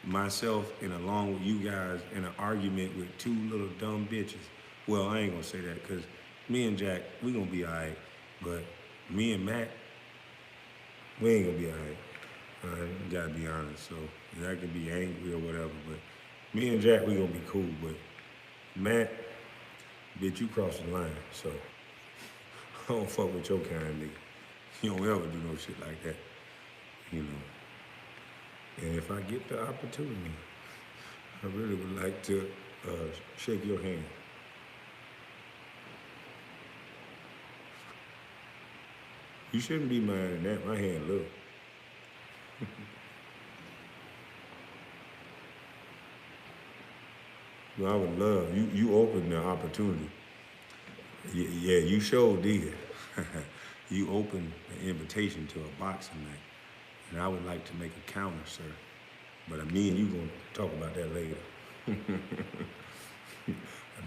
Speaker 1: myself and along with you guys in an argument with two little dumb bitches. Well, I ain't gonna say that because me and Jack, we gonna be all right. But me and Matt, we ain't gonna be all right. You gotta be honest. So I can be angry or whatever, but me and Jack, we gonna be cool. But Matt, bitch, you crossed the line. So I don't fuck with your kind, nigga. You don't ever do no shit like that, you know. And if I get the opportunity, I really would like to shake your hand. You shouldn't be minding that. My hand look. Well, I would love, you opened the opportunity. Yeah, you sure did. You opened the invitation to a boxing match. And I would like to make a counter, sir. But me and you gonna talk about that later.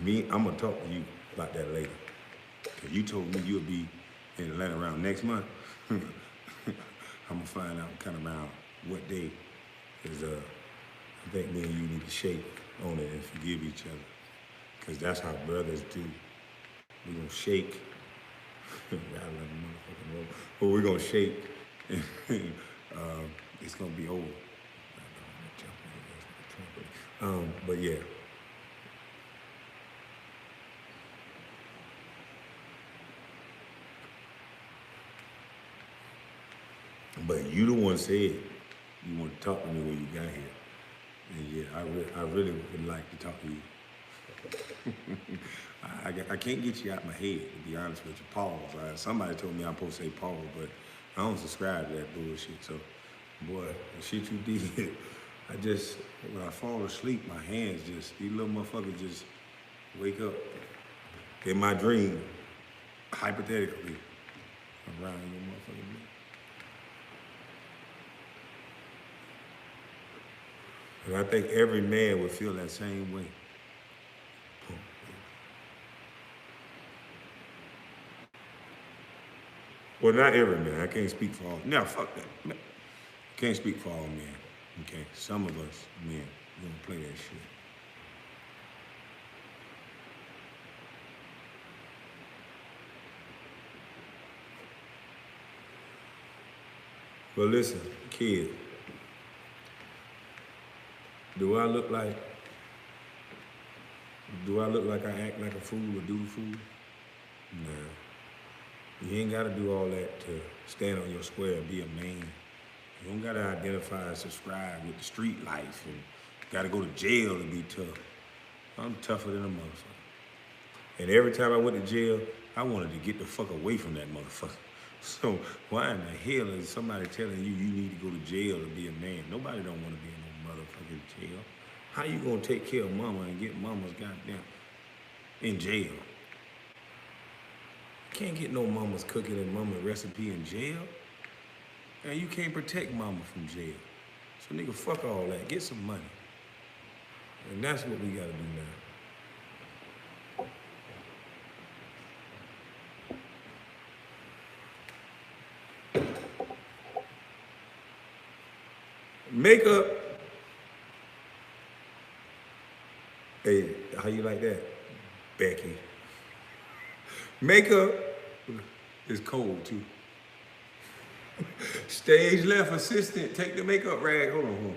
Speaker 1: I'm gonna talk to you about that later. Cause you told me you'll be in Atlanta around next month. I'm gonna find out kind of around what day. Cause I think me and you need to shake on it and forgive each other. Cause that's how brothers do. We're gonna shake. But we're gonna shake. It's gonna be over. But yeah. But you the one said you want to talk to me when you got here. And yeah, I really would like to talk to you. I can't get you out my head, to be honest with you. Pause. Somebody told me I'm supposed to say pause, but I don't subscribe to that bullshit. So, boy, the shit you did, when I fall asleep, my hands these little motherfuckers just wake up in my dream, hypothetically, around your motherfucking neck. And I think every man would feel that same way. Well, not every man. I can't speak for all. No, fuck that. Can't speak for all men. Okay, some of us men gonna play that shit. But listen, kid, do I look like I act like a fool or do the fool? Nah. You ain't gotta do all that to stand on your square and be a man. You don't gotta identify and subscribe with the street life and gotta go to jail to be tough. I'm tougher than a motherfucker. And every time I went to jail, I wanted to get the fuck away from that motherfucker. So why in the hell is somebody telling you need to go to jail to be a man? Nobody don't want to be in no motherfucking jail. How you gonna take care of mama and get mama's goddamn in jail? You can't get no mama's cooking and mama recipe in jail. And you can't protect mama from jail. So nigga, fuck all that. Get some money. And that's what we gotta do now. Makeup. Hey, how you like that, Becky? Makeup is cold too. Stage left assistant, take the makeup rag. Hold on.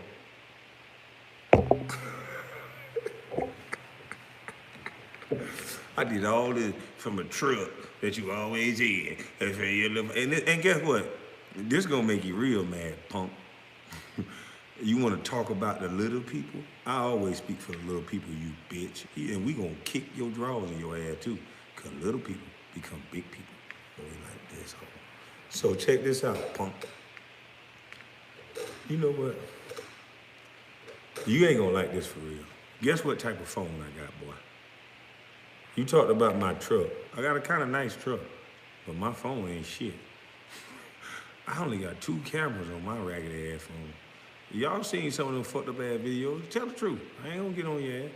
Speaker 1: I did all this from a truck that you always in. And guess what? This gonna make you real mad, punk. You want to talk about the little people? I always speak for the little people, you bitch. And we gonna kick your drawers in your ass too, cause little people become big people. Boy, like this. So check this out, punk. You know what? You ain't gonna like this for real. Guess what type of phone I got, boy? You talked about my truck. I got a kind of nice truck, but my phone ain't shit. I only got 2 cameras on my ragged ass phone. Y'all seen some of them fucked up ass videos? Tell the truth. I ain't gonna get on your ass.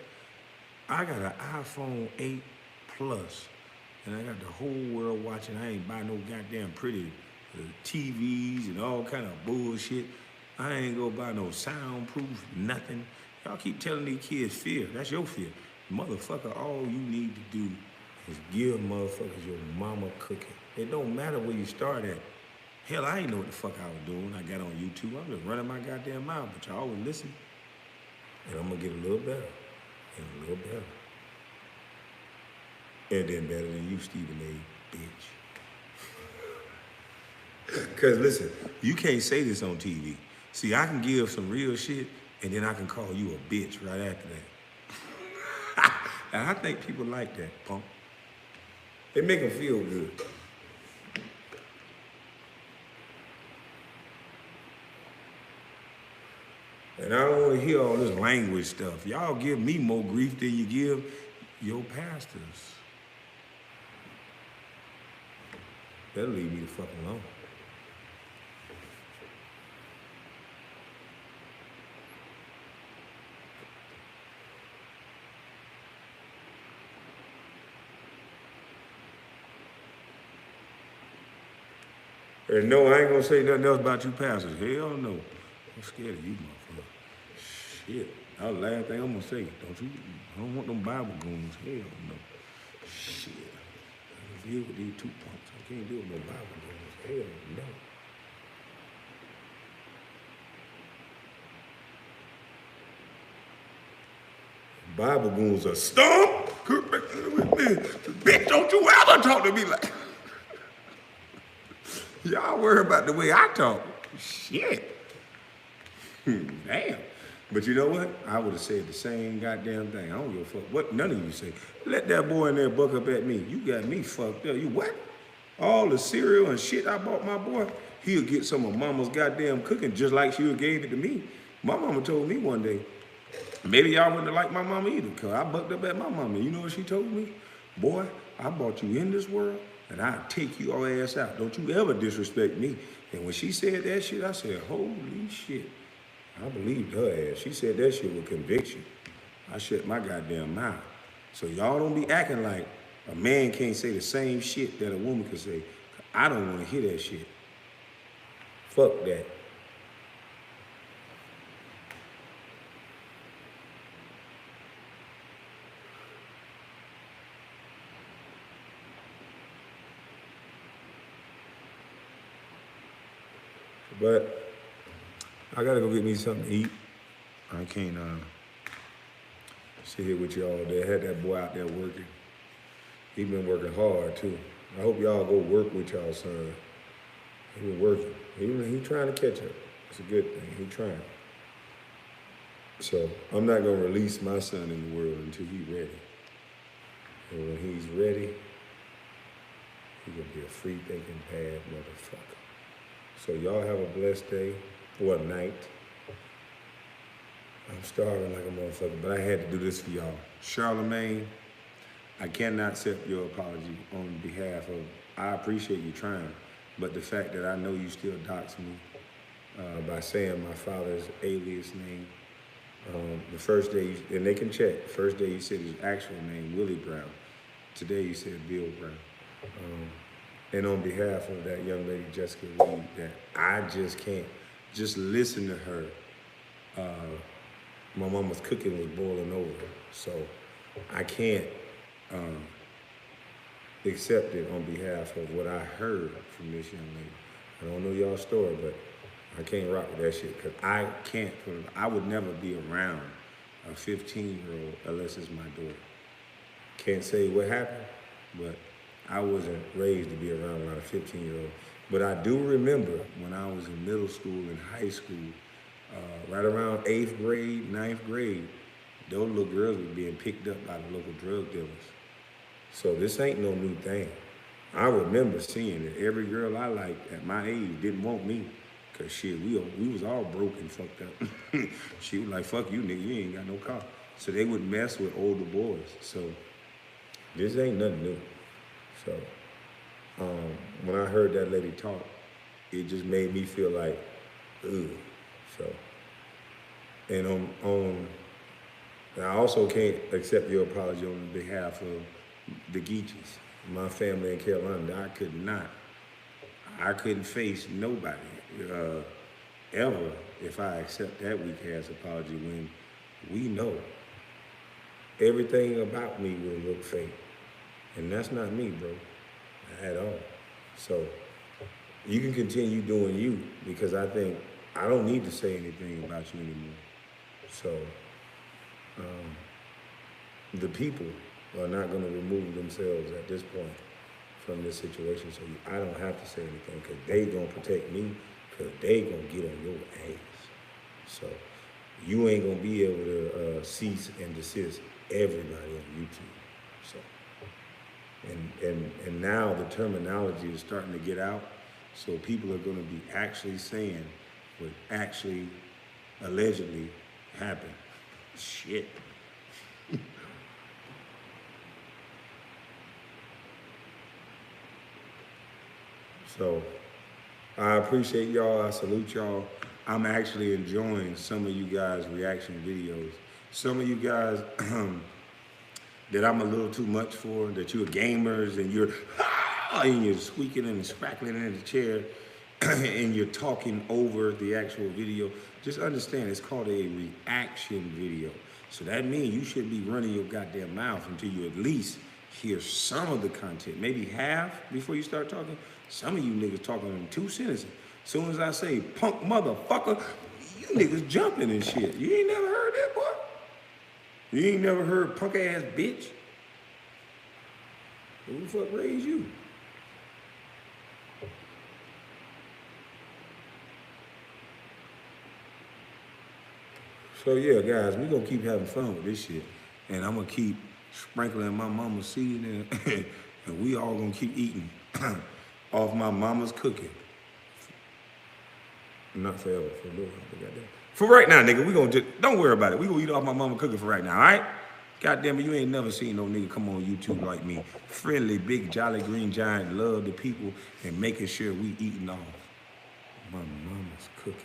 Speaker 1: I got an iPhone 8 Plus, and I got the whole world watching. I ain't buy no goddamn pretty TVs and all kind of bullshit. I ain't gonna buy no soundproof, nothing. Y'all keep telling these kids fear. That's your fear. Motherfucker, all you need to do is give motherfuckers your mama cooking. It don't matter where you start at. Hell, I ain't know what the fuck I was doing when I got on YouTube. I was just running my goddamn mouth, but y'all would listen. And I'm gonna get a little better, and a little better. And then better than you, Stephen A. Bitch. Cause listen, you can't say this on TV. See, I can give some real shit, and then I can call you a bitch right after that. And I think people like that, punk. It make them feel good. And I don't want to hear all this language stuff. Y'all give me more grief than you give your pastors. That'll leave me the fuck alone. And no, I ain't gonna say nothing else about you pastors. Hell no. I'm scared of you, motherfucker. Shit. That's the last thing I'm gonna say. I don't want them Bible goons. Hell no. Shit. I can deal with these 2 punks. I can't deal with no Bible goons. Hell no. Bible goons are stomp. Bitch, don't you ever talk to me like. Y'all worry about the way I talk. Shit. Damn. But you know what? I would have said the same goddamn thing. I don't give a fuck what none of you say. Let that boy in there buck up at me. You got me fucked up. You what? All the cereal and shit I bought my boy, he'll get some of mama's goddamn cooking just like she gave it to me. My mama told me one day, maybe y'all wouldn't have liked my mama either, because I bucked up at my mama. You know what she told me? Boy, I brought you in this world, and I'll take your ass out. Don't you ever disrespect me. And when she said that shit, I said, holy shit. I believed her ass. She said that shit with conviction. I shut my goddamn mouth. So y'all don't be acting like a man can't say the same shit that a woman can say. I don't want to hear that shit. Fuck that. But I gotta go get me something to eat. I can't sit here with y'all all day. I had that boy out there working. He been working hard too. I hope y'all go work with y'all son. He been working. He trying to catch up. It's a good thing. He trying. So I'm not gonna release my son in the world until he's ready. And when he's ready, he's gonna be a free thinking bad motherfucker. So y'all have a blessed day or night. I'm starving like a motherfucker, but I had to do this for y'all. Charlemagne, I cannot accept your apology on behalf of, I appreciate you trying, but the fact that I know you still doxed me by saying my father's alias name. The first day, and they can check, first day you said his actual name, Willie Brown. Today you said Bill Brown. And on behalf of that young lady, Jessica Reed, that I just can't, just listen to her. My mama's cooking was boiling over, so I can't accept it on behalf of what I heard from this young lady. I don't know y'all's story, but I can't rock with that shit, because I would never be around a 15-year-old unless it's my daughter. Can't say what happened, but I wasn't raised to be around a lot of 15-year-olds. But I do remember when I was in middle school and high school, right around 8th grade, 9th grade, those little girls were being picked up by the local drug dealers. So this ain't no new thing. I remember seeing it. Every girl I liked at my age didn't want me. Cause shit, we was all broke and fucked up. She was like, fuck you, nigga, you ain't got no car. So they would mess with older boys. So this ain't nothing new. So when I heard that lady talk, it just made me feel like, ugh. So, and I also can't accept your apology on behalf of the Geechees, my family in Carolina. I couldn't face nobody ever if I accept that weak ass apology when we know everything about me will look fake. And that's not me, bro, at all. So you can continue doing you, because I think I don't need to say anything about you anymore. So the people are not going to remove themselves at this point from this situation. So I don't have to say anything, because they going to protect me, because they going to get on your ass. So you ain't going to be able to cease and desist everybody on YouTube. So, and now the terminology is starting to get out. So people are going to be actually saying what actually allegedly happened. Shit. So I appreciate y'all. I salute y'all. I'm actually enjoying some of you guys' reaction videos. Some of you guys that I'm a little too much for, that you're gamers and you're squeaking and scrackling in the chair and you're talking over the actual video. Just understand it's called a reaction video. So that means you should be running your goddamn mouth until you at least hear some of the content, maybe half before you start talking. Some of you niggas talking in 2 sentences. As soon as I say punk motherfucker, you niggas jumping and shit. You ain't never heard that, boy? You ain't never heard punk ass bitch? Who the fuck raised you? So yeah, guys, we gonna keep having fun with this shit. And I'm gonna keep sprinkling my mama's seed in, and we all gonna keep eating off my mama's cooking. Not forever, for a little while, goddamn. For right now, nigga, we gonna just, don't worry about it. We gonna eat off my mama cooking for right now, all right? Goddamn it, you ain't never seen no nigga come on YouTube like me. Friendly, big, jolly, green giant, love the people, and making sure we eating off my mama's cooking.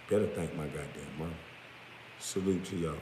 Speaker 1: Better thank my goddamn mama. Salute to y'all.